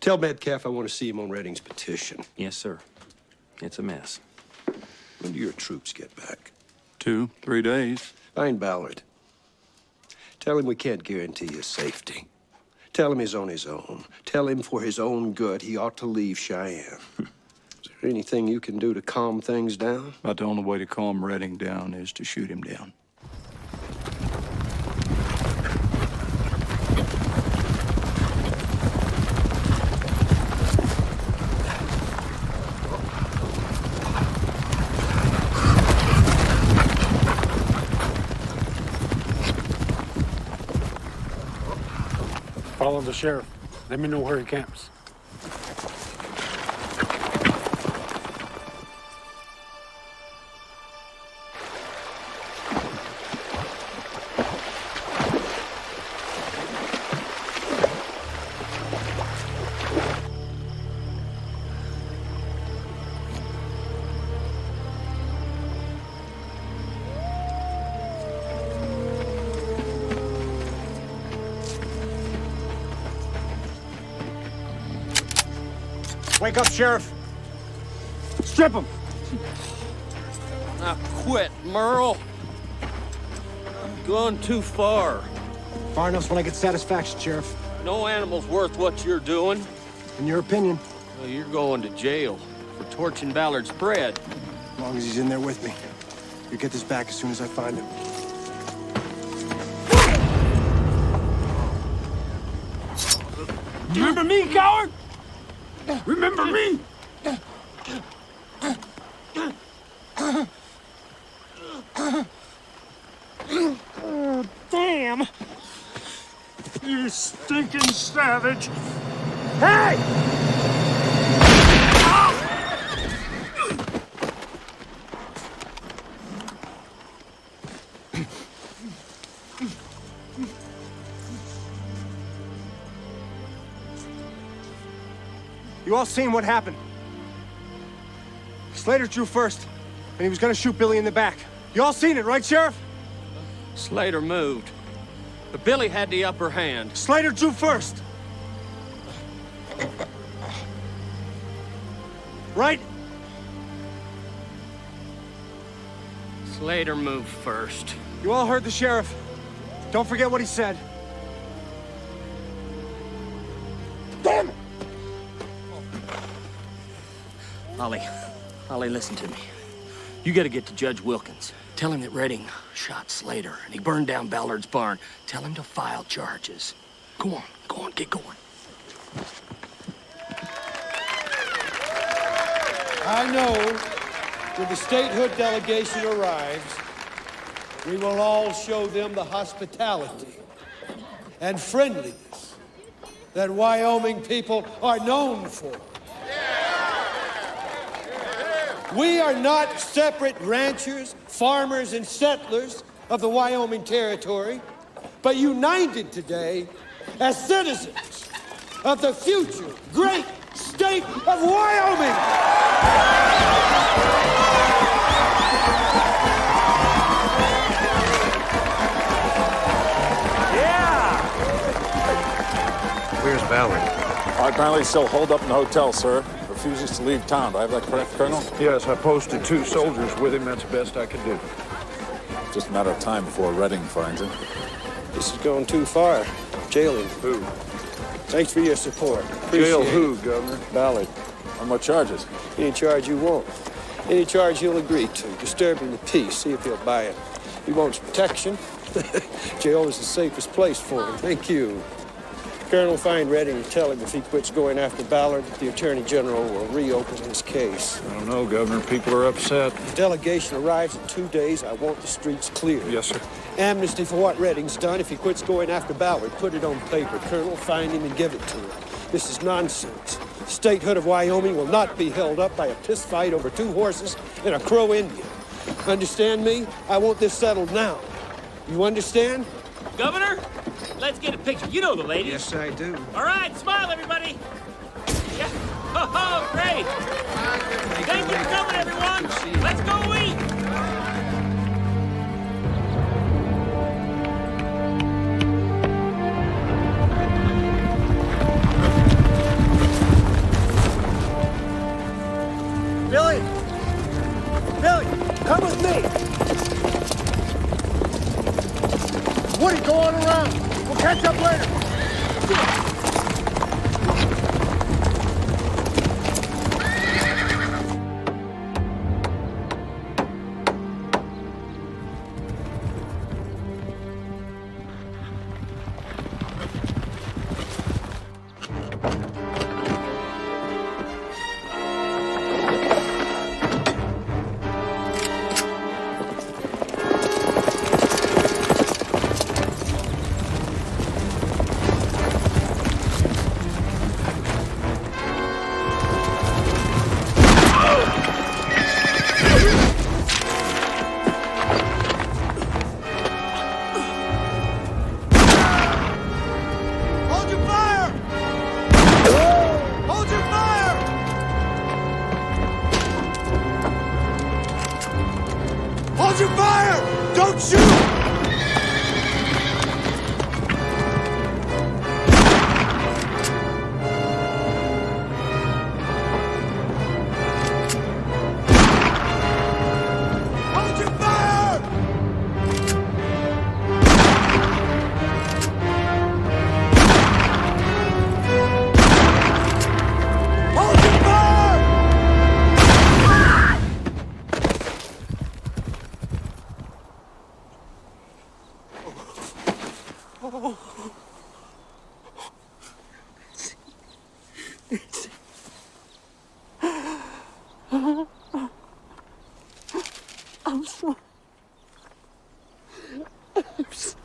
Tell Metcalf I want to see him on Redding's petition. Yes, sir. It's a mess. When do your troops get back? 2, 3 days. Find Ballard. Tell him we can't guarantee his safety. Tell him he's on his own. Tell him for his own good he ought to leave Cheyenne. Is there anything you can do to calm things down? About the only way to calm Redding down is to shoot him down. Follow the sheriff. Let me know where he camps. Wake up, Sheriff. Strip him. Now quit, Merle. You've gone too far. Far enough when I get satisfaction, Sheriff. No animal's worth what you're doing. In your opinion? Well, you're going to jail for torching Ballard's bread. As long as he's in there with me. You get this back as soon as I find him. Remember me, coward? Remember me? stinking savage! Hey! You all seen what happened? Slater drew first, and he was gonna shoot Billy in the back. You all seen it, right, Sheriff? Slater moved. But Billy had the upper hand. Slater drew first. Right? Slater moved first. You all heard the sheriff. Don't forget what he said. Damn it! Ollie, listen to me. You gotta get to Judge Wilkins. Tell him that Redding shot Slater and he burned down Ballard's barn. Tell him to file charges. Go on, get going. I know when the statehood delegation arrives, we will all show them the hospitality and friendliness that Wyoming people are known for. We are not separate ranchers, farmers, and settlers of the Wyoming Territory, but united today as citizens of the future great state of Wyoming! Where's Ballard? Apparently still holed up in the hotel, sir. Refuses to leave town. Do I have that correct, Colonel? Yes, I posted 2 soldiers with him. That's the best I could do. Just a matter of time before Redding finds him. This is going too far. Jail him. Who? Thanks for your support. Jail Appreciate who, it. Governor? Ballard. On what charges? Any charge you want. Any charge he'll agree to. Disturbing the peace. See if he'll buy it. He wants protection. Jail is the safest place for him. Thank you. Colonel, find Redding and tell him if he quits going after Ballard, the Attorney General will reopen his case. I don't know, Governor. People are upset. The delegation arrives in 2 days. I want the streets clear. Yes, sir. Amnesty for what Redding's done. If he quits going after Ballard, put it on paper. Colonel, find him and give it to him. This is nonsense. The statehood of Wyoming will not be held up by a piss fight over 2 horses and a Crow Indian. Understand me? I want this settled now. You understand? Governor, let's get a picture. You know the ladies. Yes, I do. All right, smile, everybody. Yeah. Oh, great. Thank you for coming, everyone. Let's go eat. Billy! Billy, come with me! Woody, go on around. We'll catch up later. I'm sorry. I'm sorry.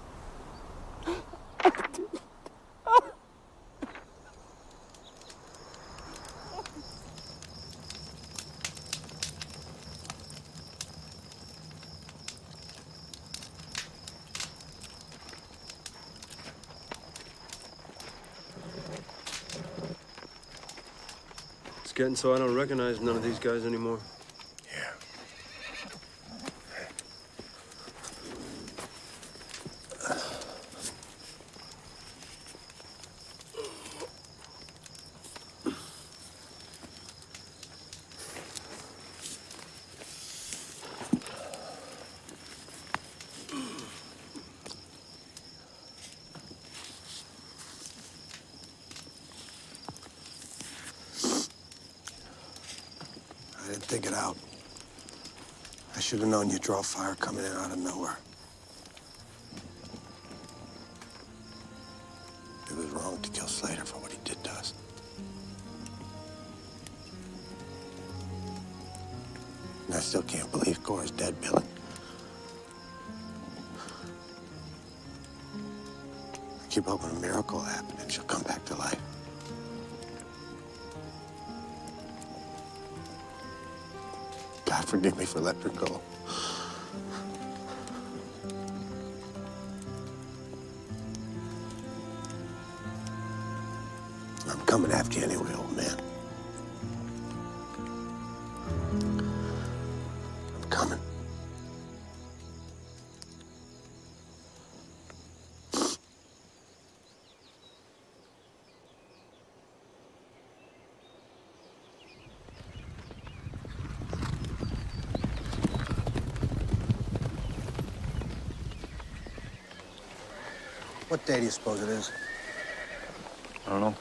getting so I don't recognize none of these guys anymore. I didn't think it out. I should have known you'd draw fire coming in out of nowhere. It was wrong to kill Slater for what he did to us. And I still can't believe Cora's dead, Billy. I keep hoping a miracle will happen and she'll come back to life. God forgive me for letting her go. I'm coming after you anyway, old man. I'm coming. What day do you suppose it is? I don't know.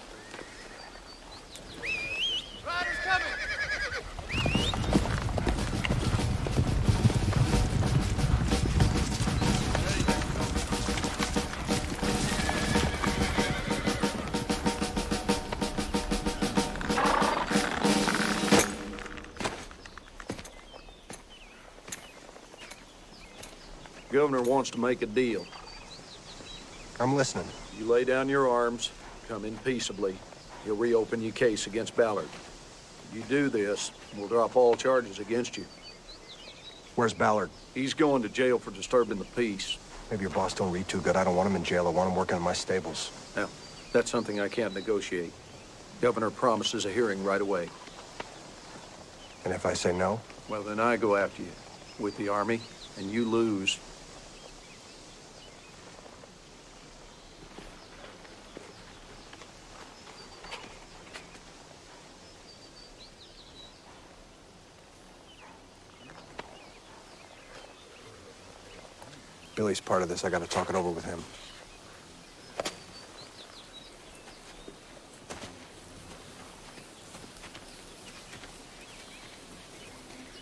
Governor wants to make a deal. I'm listening. You lay down your arms, come in peaceably. He'll reopen your case against Ballard. You do this, we'll drop all charges against you. Where's Ballard? He's going to jail for disturbing the peace. Maybe your boss don't read too good. I don't want him in jail. I want him working in my stables. Now, that's something I can't negotiate. Governor promises a hearing right away. And if I say no? Well, then I go after you with the army, and you lose. Billy's part of this. I got to talk it over with him.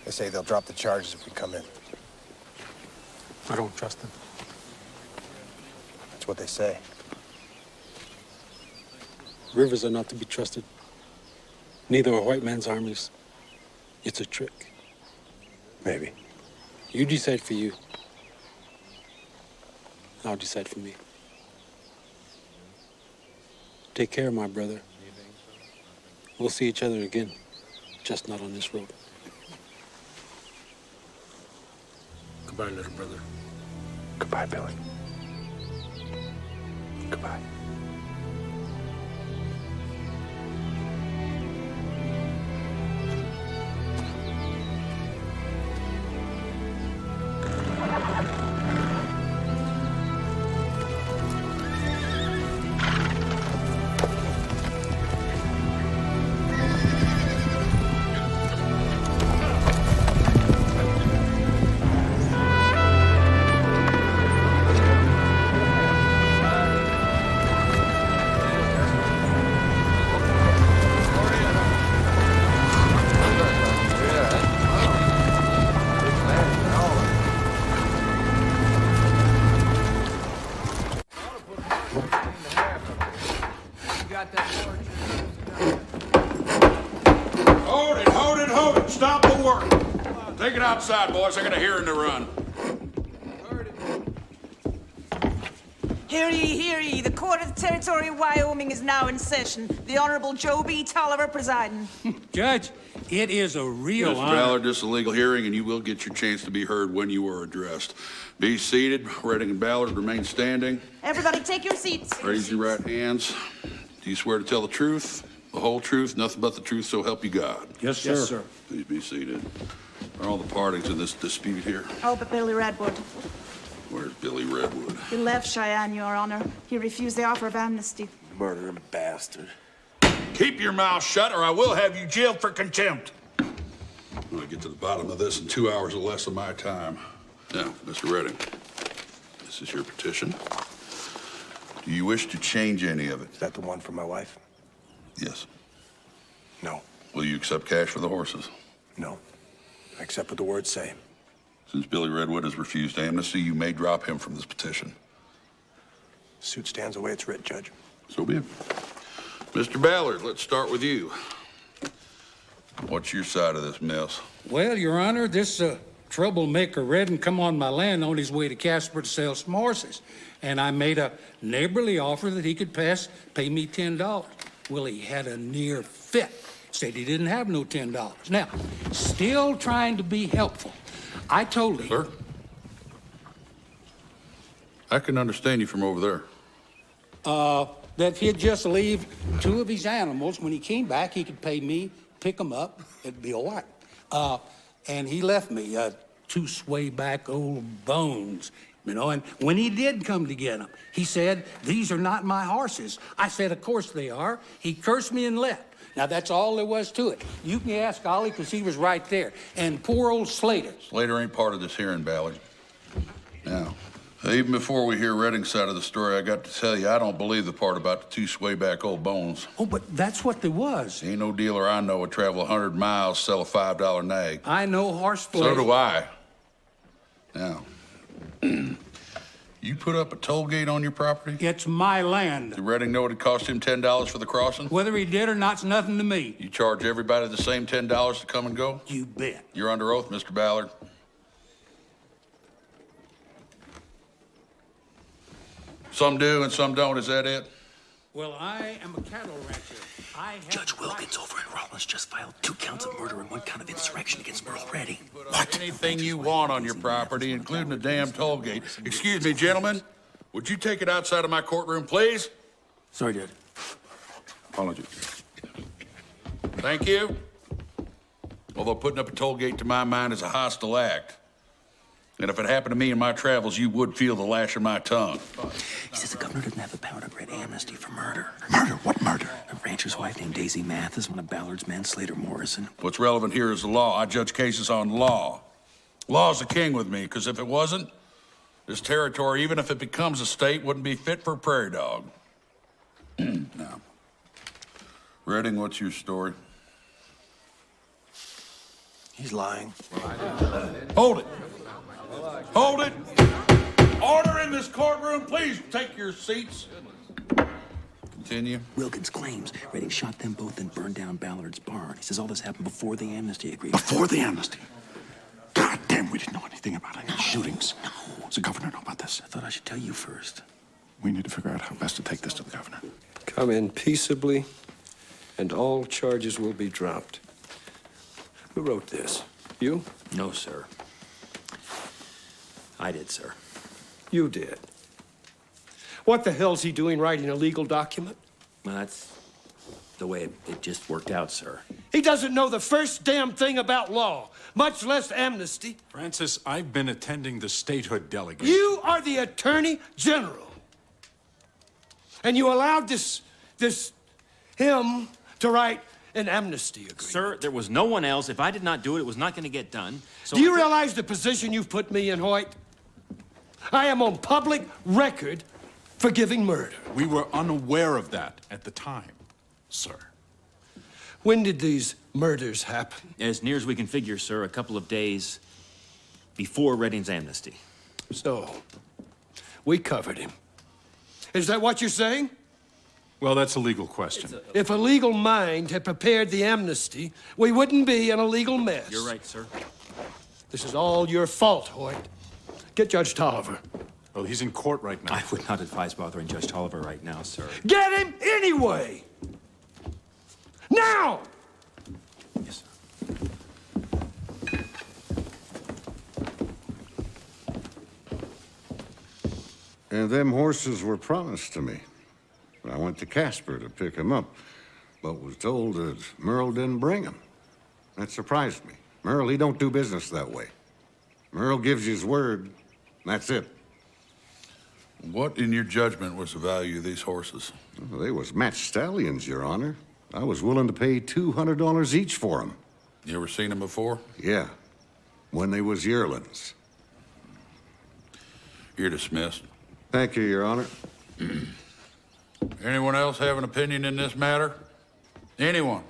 They say they'll drop the charges if we come in. I don't trust them. That's what they say. Rivers are not to be trusted. Neither are white man's armies. It's a trick. Maybe. You decide for you. I'll decide for me. Take care, my brother. We'll see each other again, just not on this road. Goodbye, little brother. Goodbye, Billy. Goodbye. Hold it! Stop the work! Take it outside, boys. I got a hearing to run. Hear ye, the Court of the Territory of Wyoming is now in session. The Honorable Joe B. Tolliver presiding. Judge, it is a real Mr. Ballard, this is a legal hearing, and you will get your chance to be heard when you are addressed. Be seated. Redding and Ballard remain standing. Everybody take your seats. Raise your right hands. Do you swear to tell the truth, The whole truth, nothing but the truth, so help you God. Yes, sir. Yes, sir. Please be seated. Are all the parties in this dispute here? Oh, but Billy Redwood. Where's Billy Redwood? He left Cheyenne, Your Honor. He refused the offer of amnesty. Murdering bastard. Keep your mouth shut, or I will have you jailed for contempt. I'll get to the bottom of this in 2 hours or less of my time. Now, Mr. Redding, this is your petition. Do you wish to change any of it? Is that the one for my wife? Yes. No. Will you accept cash for the horses? No. I accept what the words say. Since Billy Redwood has refused amnesty, you may drop him from this petition. Suit stands the way it's writ, Judge. So be it. Mr. Ballard, let's start with you. What's your side of this mess? Well, Your Honor, this troublemaker Redding come on my land on his way to Casper to sell some horses. And I made a neighborly offer that he could pay me $10. Well, he had a near fit. Said he didn't have no $10. Now, still trying to be helpful. I told him... Sir? I can understand you from over there. That if he'd just leave 2 of his animals, when he came back, he could pay me, pick them up, it'd be all right. And he left me 2 sway-back old bones, you know, and when he did come to get them, he said, "These are not my horses." I said, "Of course they are." He cursed me and left. Now, that's all there was to it. You can ask Ollie, because he was right there. And poor old Slater. Slater ain't part of this hearing, Ballard. Now, even before we hear Redding's side of the story, I got to tell you, I don't believe the part about the 2 sway-back old bones. Oh, but that's what there was. Ain't no dealer I know would travel 100 miles, sell a $5 nag. I know horse flesh. So do I. Now, you put up a toll gate on your property? It's my land. Did Redding know it cost him $10 for the crossing? Whether he did or not's nothing to me. You charge everybody the same $10 to come and go? You bet. You're under oath, Mr. Ballard. Some do and some don't, is that it? Well, I am a cattle rancher. Judge Wilkins over in Rollins just filed 2 counts of murder and 1 count of insurrection against Merle Redding. What? Anything you want on your property, including a damn toll gate. Excuse me, gentlemen. Would you take it outside of my courtroom, please? Sorry, Judge. Apologies. Thank you. Although putting up a toll gate to my mind is a hostile act. And if it happened to me in my travels, you would feel the lash of my tongue. He says the governor doesn't have the power to grant amnesty for murder. Murder? What murder? A rancher's wife named Daisy Mathis, one of Ballard's men, Slater Morrison. What's relevant here is the law. I judge cases on law. Law's the king with me, because if it wasn't, this territory, even if it becomes a state, wouldn't be fit for a prairie dog. Now, Redding, what's your story? He's lying. Hold it. Hold it. Order in this courtroom. Please take your seats. Continue. Wilkins claims Redding shot them both and burned down Ballard's barn. He says all this happened before the amnesty agreement. Before the amnesty? God damn, we didn't know anything about any shootings. No. Does the governor know about this? I thought I should tell you first. We need to figure out how best to take this to the governor. Come in peaceably, and all charges will be dropped. Who wrote this? You? No, sir. I did, sir. You did. What the hell's he doing writing a legal document? Well, that's the way it just worked out, sir. He doesn't know the first damn thing about law, much less amnesty. Francis, I've been attending the statehood delegation. You are the Attorney General. And you allowed him to write an amnesty agreement. Sir, there was no one else. If I did not do it, it was not going to get done. So Do you realize the position you've put me in, Hoyt? I am on public record for giving murder. We were unaware of that at the time, sir. When did these murders happen? As near as we can figure, sir, a couple of days before Redding's amnesty. So, we covered him. Is that what you're saying? Well, that's a legal question. If a legal mind had prepared the amnesty, we wouldn't be in a legal mess. You're right, sir. This is all your fault, Hoyt. Get Judge Tolliver. Well, he's in court right now. I would not advise bothering Judge Tolliver right now, sir. Get him anyway! Now! Yes, sir. And them horses were promised to me. I went to Casper to pick them up. but was told that Merle didn't bring him. That surprised me. Merle, he don't do business that way. Merle gives you his word, that's it. What, in your judgment, was the value of these horses? Well, they was matched stallions, Your Honor. I was willing to pay $200 each for them. You ever seen them before? Yeah, when they was yearlings. You're dismissed. Thank you, Your Honor. Anyone else have an opinion in this matter? Anyone?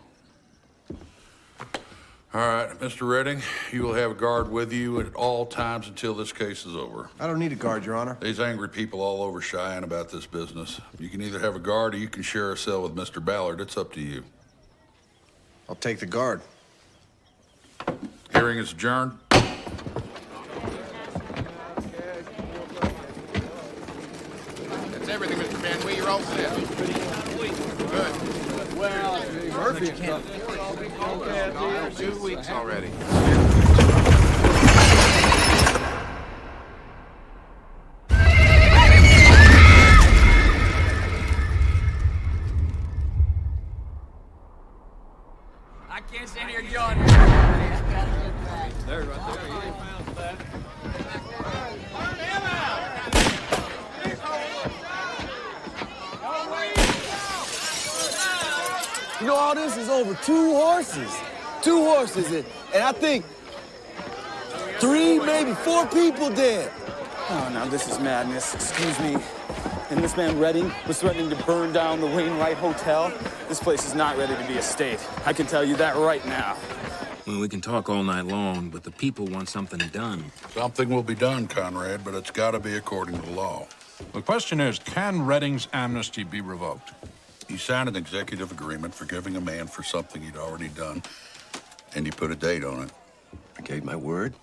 All right, Mr. Redding, you will have a guard with you at all times until this case is over. I don't need a guard, Your Honor. There's angry people all over Cheyenne about this business. You can either have a guard or you can share a cell with Mr. Ballard. It's up to you. I'll take the guard. Hearing is adjourned. That's everything, Mr. Van Wee. You're all set. Good. Well, Murphy can't. 2 weeks already. I can't stand here yawning. There, right there. You ain't found that. You know, all this is over 2 horses. 2 horses, and I think 3, maybe 4 people dead. Oh, now this is madness. Excuse me. And this man Redding was threatening to burn down the Wainwright Hotel. This place is not ready to be a state. I can tell you that right now. Well, we can talk all night long, but the people want something done. Something will be done, Conrad, but it's got to be according to the law. The question is, can Redding's amnesty be revoked? You signed an executive agreement forgiving a man for something he'd already done, and you put a date on it. I gave my word.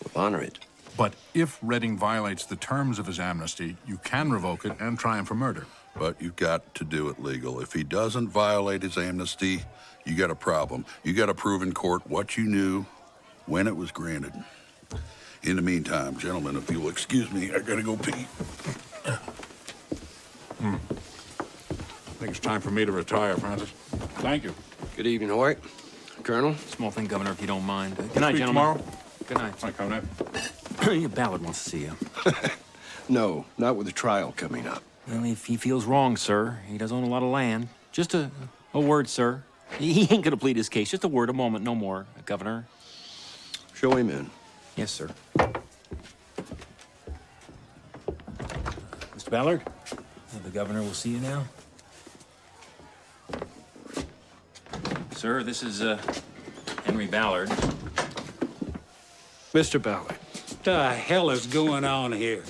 We'll honor it. But if Redding violates the terms of his amnesty, you can revoke it and try him for murder. But you've got to do it legal. If he doesn't violate his amnesty, you got a problem. You got to prove in court what you knew, when it was granted. In the meantime, gentlemen, if you'll excuse me, I gotta go pee. I think it's time for me to retire, Francis. Thank you. Good evening, Hoyt. Colonel. Small thing, Governor, if you don't mind. Good night, Speak gentlemen. tomorrow? Good night. Hi, Conrad. Ballard wants to see you. No, not with the trial coming up. Well, if he feels wrong, sir, he does own a lot of land. Just a word, sir. He ain't gonna plead his case. Just a word, a moment, no more, Governor. Show him in. Yes, sir. Mr. Ballard, the governor will see you now. Sir, this is Henry Ballard. Mr. Ballard. What the hell is going on here?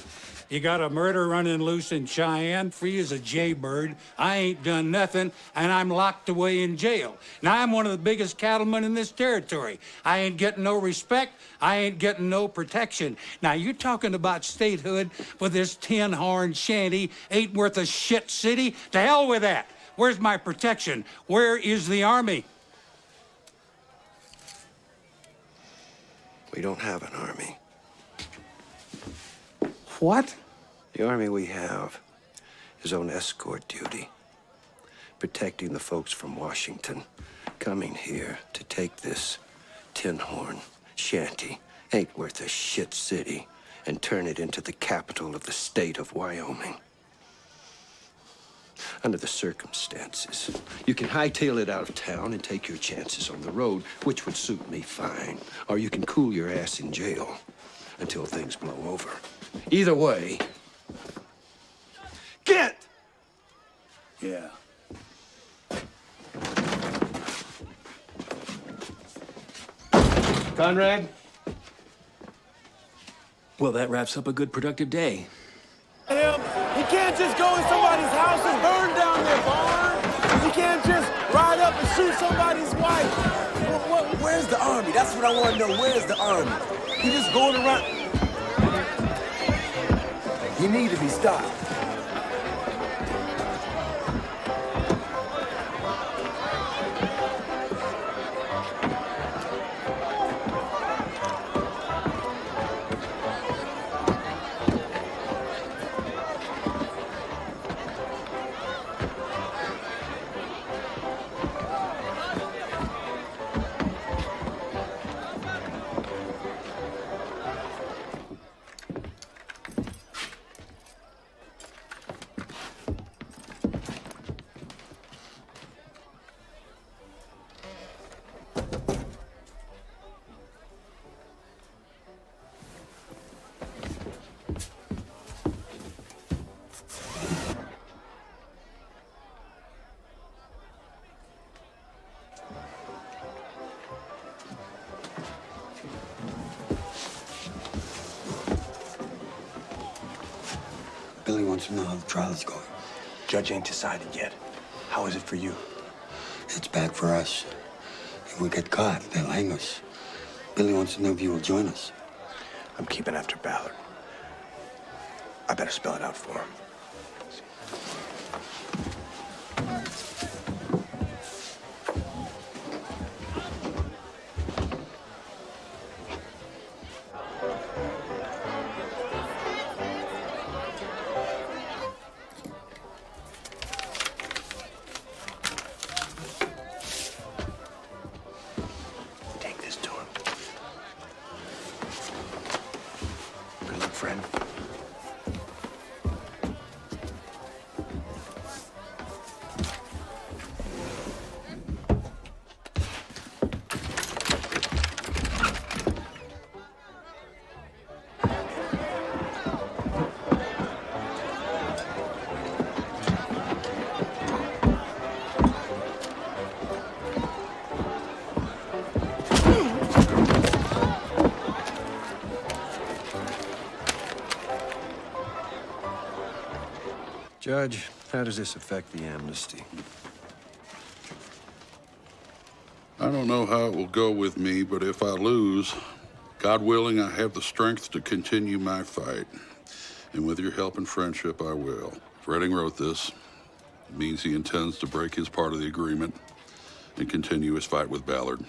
You got a murder running loose in Cheyenne, free as a jaybird. I ain't done nothing, and I'm locked away in jail. Now, I'm one of the biggest cattlemen in this territory. I ain't getting no respect. I ain't getting no protection. Now, you're talking about statehood, but this tin-horn shanty ain't worth a shit city. To hell with that. Where's my protection? Where is the Army? We don't have an army. What? The army we have is on escort duty, protecting the folks from Washington coming here to take this tin-horn shanty, ain't worth a shit city, and turn it into the capital of the state of Wyoming. Under the circumstances, you can hightail it out of town and take your chances on the road, which would suit me fine. Or you can cool your ass in jail until things blow over. Either way, get! Yeah. Conrad? Well, that wraps up a good, productive day. Him, he can't just go in somebody's house and burn down their barn. He can't just ride up and shoot somebody's wife. Where's the army? That's what I want to know. Where's the army? He just going around. You need to be stopped. Billy wants to know how the trial is going. Judge ain't decided yet. How is it for you? It's bad for us. If we get caught, they'll hang us. Billy wants to know if you will join us. I'm keeping after Ballard. I better spell it out for him. Take this to him. Good luck, friend. Judge, how does this affect the amnesty? I don't know how it will go with me, but if I lose, God willing, I have the strength to continue my fight. And with your help and friendship, I will. If Redding wrote this, it means he intends to break his part of the agreement and continue his fight with Ballard.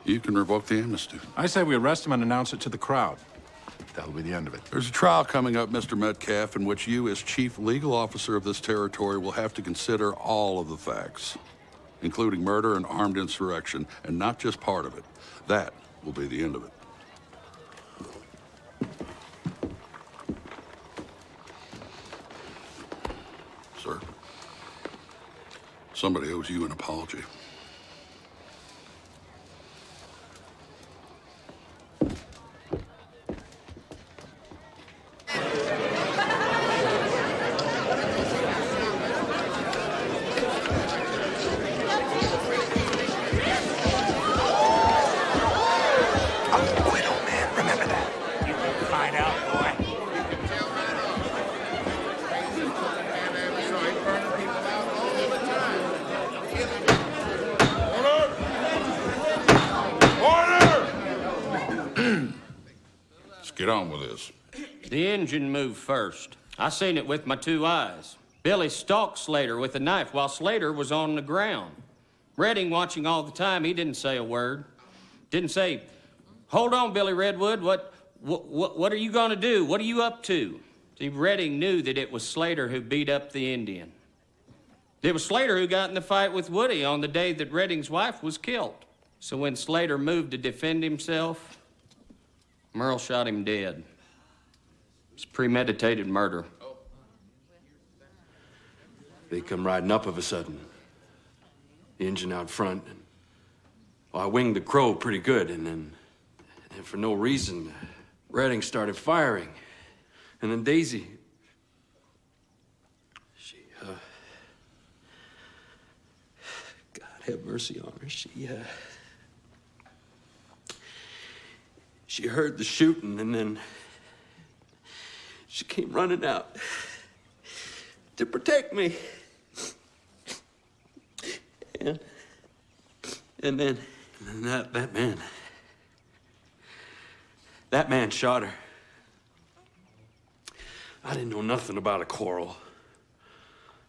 You can revoke the amnesty. I say we arrest him and announce it to the crowd. That'll be the end of it. There's a trial coming up, Mr. Metcalf, in which you, as chief legal officer of this territory, will have to consider all of the facts, including murder and armed insurrection, and not just part of it. That will be the end of it. Sir, somebody owes you an apology. Find out, boy. Let's get on with this. The engine moved first. I seen it with my 2 eyes. Billy stalked Slater with a knife while Slater was on the ground. Redding, watching all the time, he didn't say a word. Didn't say, "Hold on, Billy Redwood, what are you gonna do? What are you up to?" See, Redding knew that it was Slater who beat up the Indian. It was Slater who got in the fight with Woody on the day that Redding's wife was killed. So when Slater moved to defend himself, Merle shot him dead. It's premeditated murder. They come riding up of a sudden. The engine out front. And, well, I winged the crow pretty good, and for no reason, Redding started firing. And then Daisy, God have mercy on her. She heard the shooting, and then she came running out to protect me. And then that man shot her. I didn't know nothing about a quarrel.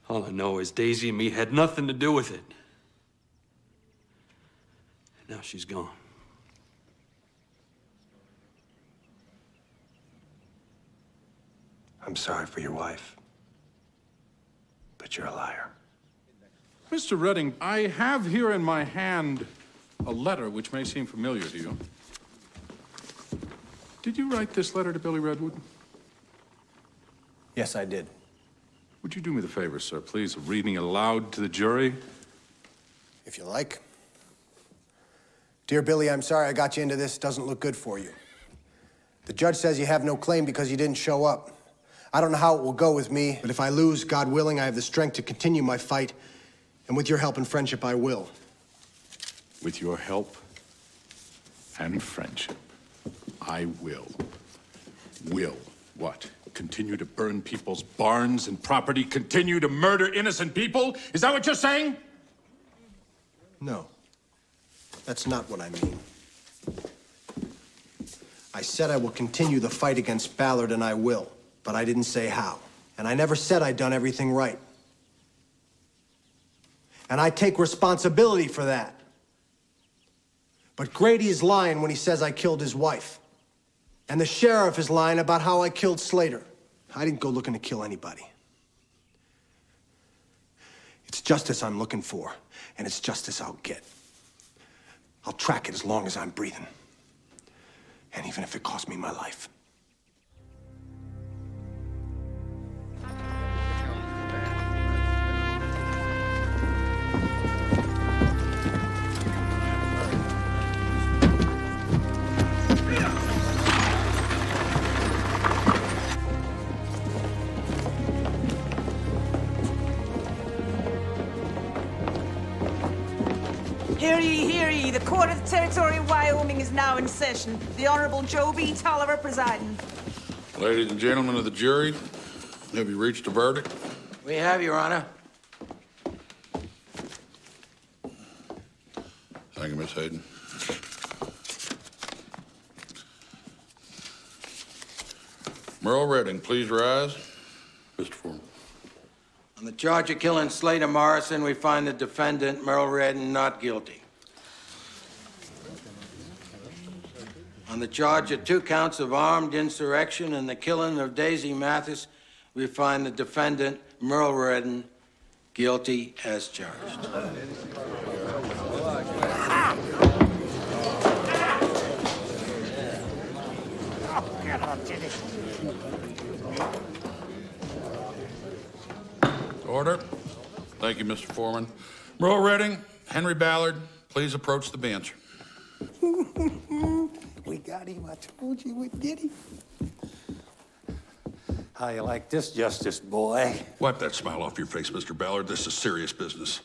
All I know is Daisy and me had nothing to do with it. And now she's gone. I'm sorry for your wife, but you're a liar. Mr. Redding, I have here in my hand a letter which may seem familiar to you. Did you write this letter to Billy Redwood? Yes, I did. Would you do me the favor, sir, please, of reading aloud to the jury? If you like. Dear Billy, I'm sorry I got you into this. Doesn't look good for you. The judge says you have no claim because you didn't show up. I don't know how it will go with me, but if I lose, God willing, I have the strength to continue my fight. And with your help and friendship, I will. With your help and friendship, I will. Will what? continue to burn people's barns and property, continue to murder innocent people? Is that what you're saying? No. That's not what I mean. I said I will continue the fight against Ballard, and I will. But I didn't say how. And I never said I'd done everything right. And I take responsibility for that. But Grady is lying when he says I killed his wife. And the sheriff is lying about how I killed Slater. I didn't go looking to kill anybody. It's justice I'm looking for, and it's justice I'll get. I'll track it as long as I'm breathing. And even if it costs me my life. Hear ye, the Court of the Territory of Wyoming is now in session. The Honorable Joe B. Tolliver presiding. Ladies and gentlemen of the jury, have you reached a verdict? We have, Your Honor. Thank you, Miss Hayden. Merle Redding, please rise. Mr. Foreman. On the charge of killing Slater Morrison, we find the defendant, Merle Redding, not guilty. On the charge of 2 counts of armed insurrection and the killing of Daisy Mathis, we find the defendant, Merle Redding, guilty as charged. Order. Thank you, Mr. Foreman. Merle Redding, Henry Ballard, please approach the bench. We got him. I told you we'd get him. How you like this, Justice boy? Wipe that smile off your face, Mr. Ballard. This is serious business.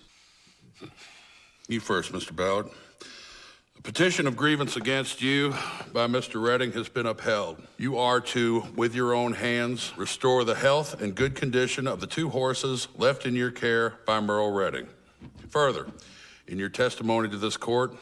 You first, Mr. Ballard. A petition of grievance against you by Mr. Redding has been upheld. You are to, with your own hands, restore the health and good condition of the 2 horses left in your care by Merle Redding. Further, in your testimony to this court,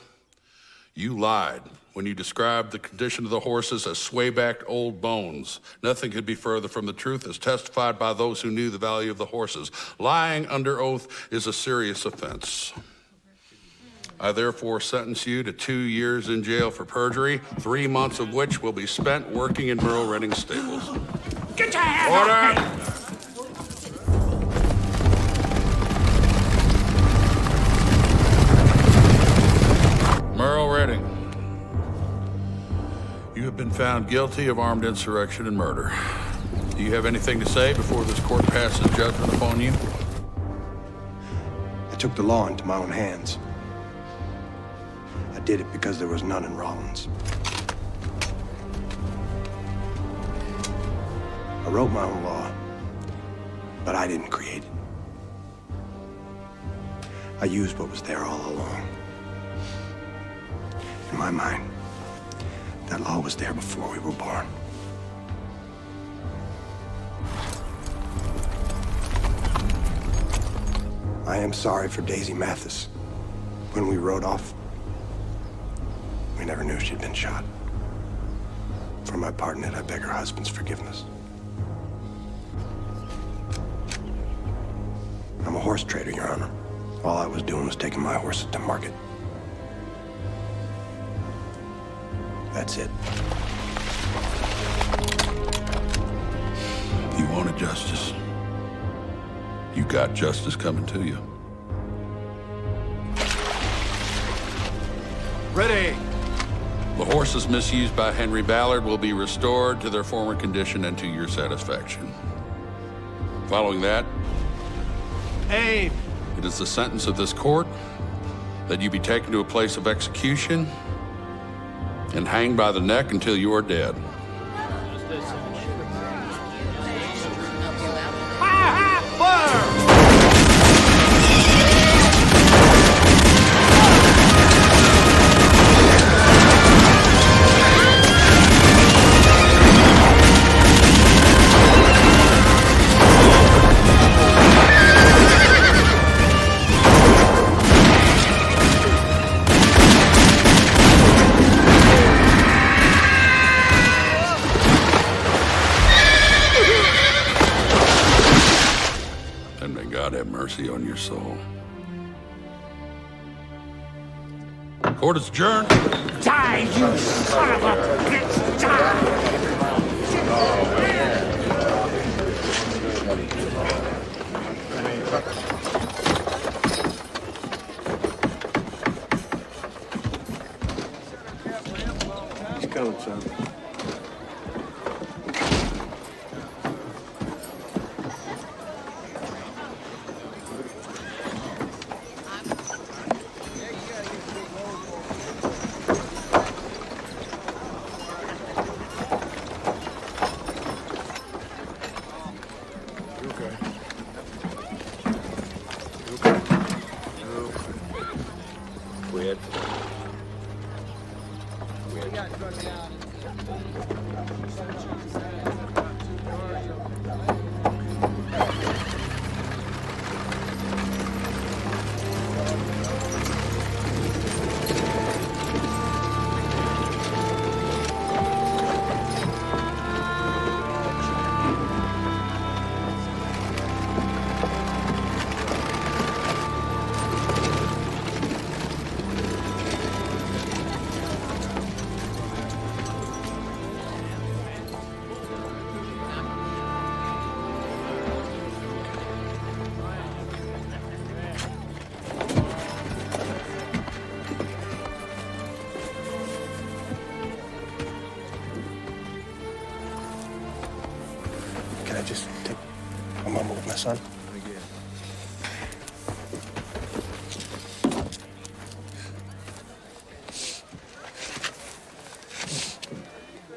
you lied when you described the condition of the horses as sway-backed old bones. Nothing could be further from the truth as testified by those who knew the value of the horses. Lying under oath is a serious offense. I therefore sentence you to 2 years in jail for perjury, 3 months of which will be spent working in Merle Redding's stables. Get your hands Order! Merle Redding, you have been found guilty of armed insurrection and murder. Do you have anything to say before this court passes judgment upon you? I took the law into my own hands. I did it because there was none in Rollins. I wrote my own law, but I didn't create it. I used what was there all along. In my mind, that law was there before we were born. I am sorry for Daisy Mathis. When we rode off, we never knew she'd been shot. For my part in it, I beg her husband's forgiveness. I'm a horse trader, Your Honor. All I was doing was taking my horses to market. That's it. You wanted justice. You got justice coming to you. Ready! The horses misused by Henry Ballard will be restored to their former condition and to your satisfaction. Following that, Aim! it is the sentence of this court that you be taken to a place of execution and hanged by the neck until you are dead. have mercy on your soul. Court is adjourned. Die, you son of a bitch! Die! He's coming, son. Quit. Can I just take a moment with my son?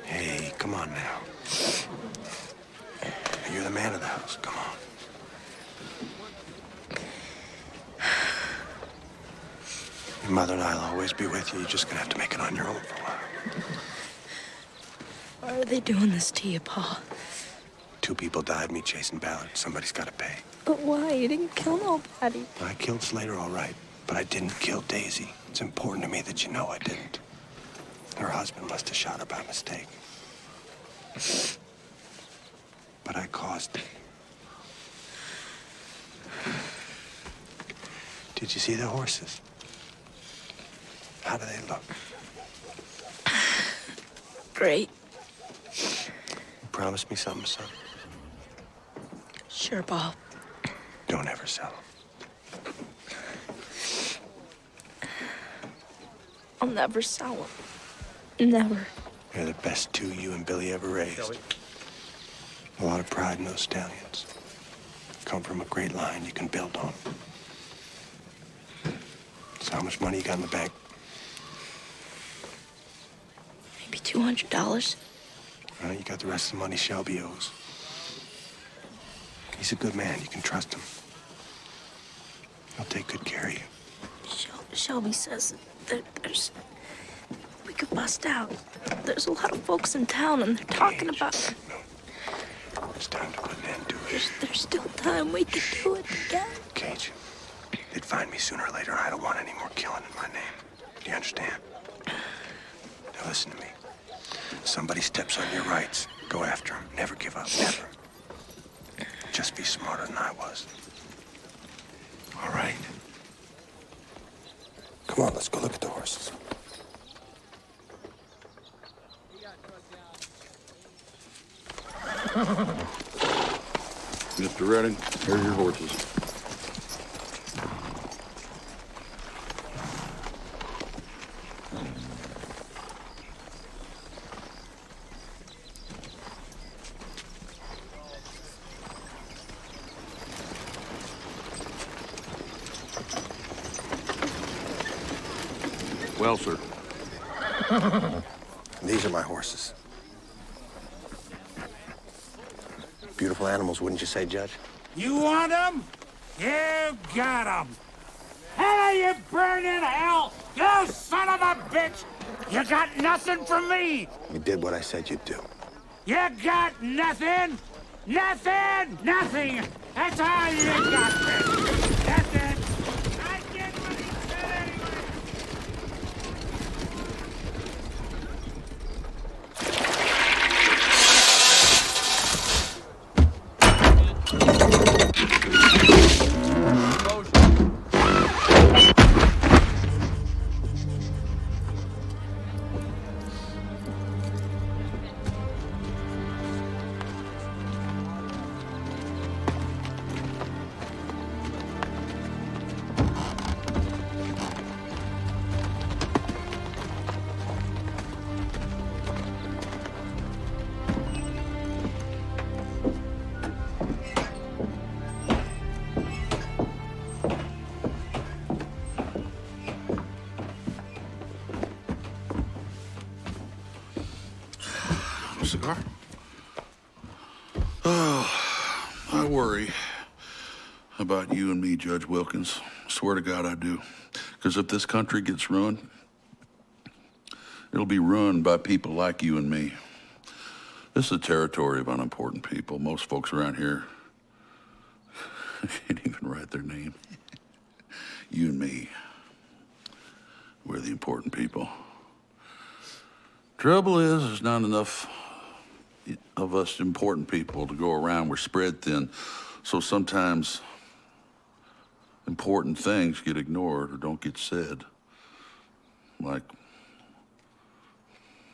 Hey, come on now. You're the man of the house. Come on. Your mother and I'll always be with you. You're just gonna have to make it on your own for a while. Why are they doing this to you, Pa? 2 people died me chasing Ballard. Somebody's gotta pay. But why? You didn't kill nobody. I killed Slater, all right, but I didn't kill Daisy. It's important to me that you know I didn't. Her husband must have shot her by mistake. But I caused it. Did you see the horses? How do they look? Great. You promise me something, son? Sure, Bob. Don't ever sell them. I'll never sell them. Never. They're the best 2 you and Billy ever raised. A lot of pride in those stallions. Come from a great line you can build on. So how much money you got in the bank? Maybe $200. Well, you got the rest of the money Shelby owes. He's a good man. You can trust him. He'll take good care of you. Shelby says that we could bust out. There's a lot of folks in town, and they're talking about it. It's time to put an end to it. There's still time. We could do it again. Cage, they'd find me sooner or later, and I don't want any more killing in my name. Do you understand? Now listen to me. Somebody steps on your rights, go after him. Never give up. Never. Just be smarter than I was. All right? Come on, let's go look at the horses. Mr. Redding, here's your horses. Well, sir. These are my horses. Beautiful animals, wouldn't you say, Judge? You want them? You got them. Hell, you burn in hell, you son of a bitch! You got nothing from me! You did what I said you'd do. You got nothing! Nothing! Nothing! That's all you got, bitch! That's it! I did what he said anyway! cigar? Oh, I worry about you and me, Judge Wilkins. Swear to God I do. Because if this country gets ruined, it'll be ruined by people like you and me. This is a territory of unimportant people. Most folks around here can't even write their name. You and me, we're the important people. Trouble is, there's not enough of us important people to go around. We're spread thin, so sometimes important things get ignored or don't get said. Like,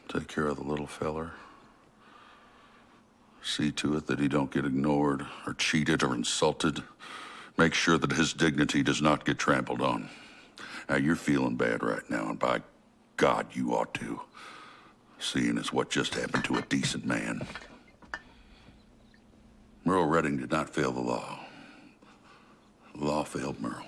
take care of the little feller. See to it that he don't get ignored or cheated or insulted. Make sure that his dignity does not get trampled on. Now, you're feeling bad right now, and by God, you ought to, seeing as what just happened to a decent man. Merle Redding did not fail the law. The law failed Merle.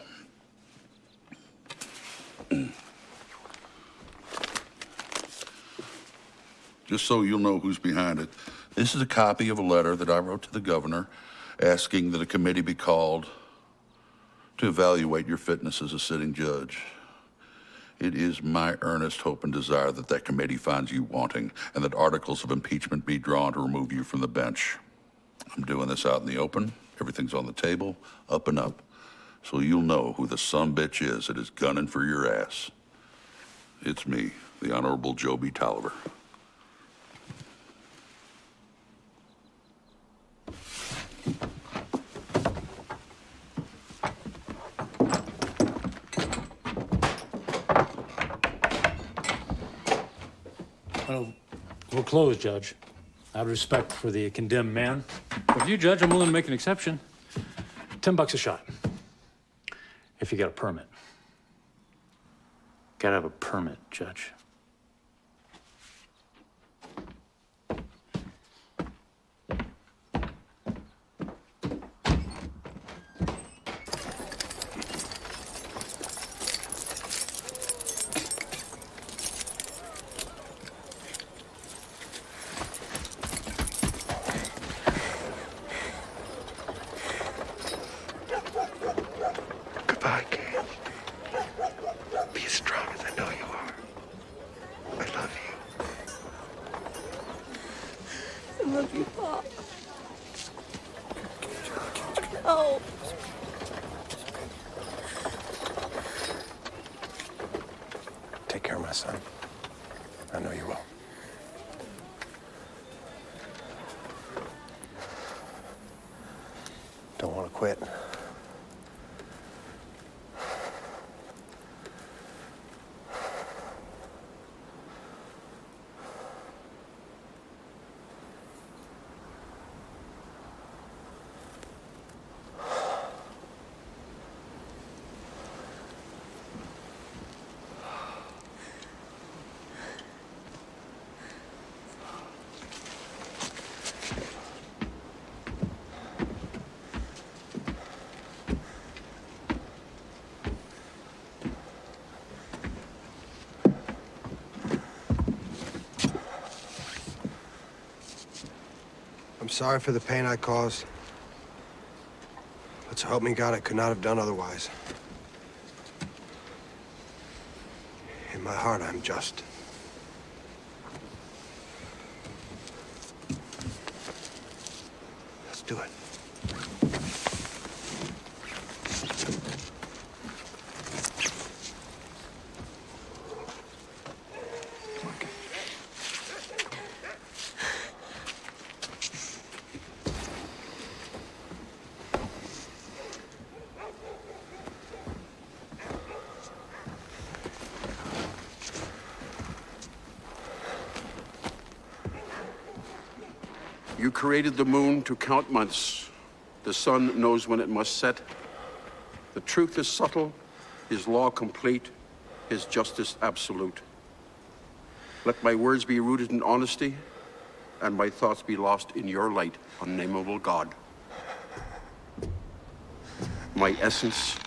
Just so you'll know who's behind it, this is a copy of a letter that I wrote to the governor asking that a committee be called to evaluate your fitness as a sitting judge. It is my earnest hope and desire that that committee finds you wanting and that articles of impeachment be drawn to remove you from the bench. I'm doing this out in the open. Everything's on the table, up and up. So you'll know who the sumbitch is that is gunning for your ass. It's me, the Honorable Joe B. Tolliver. Well, we'll close, Judge. Out of respect for the condemned man. With you, Judge, I'm willing to make an exception. $10 a shot. If you got a permit. Gotta have a permit, Judge. Goodbye, Cage. Be as strong as I know you are. I love you. I love you, Pop. Oh. Take care of my son. I know you will. Don't want to quit. I'm sorry for the pain I caused. But so help me God, I could not have done otherwise. In my heart, I'm just. Let's do it. You created the moon to count months. The sun knows when it must set. The truth is subtle, his law complete, his justice absolute. Let my words be rooted in honesty, and my thoughts be lost in your light, unnameable God. My essence,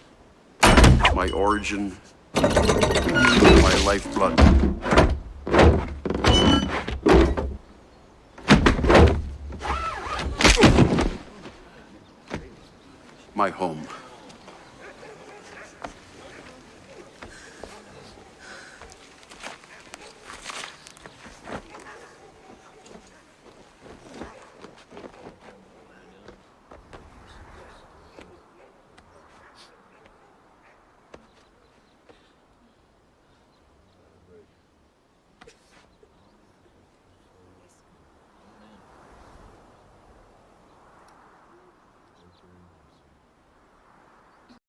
my origin, my lifeblood. my home.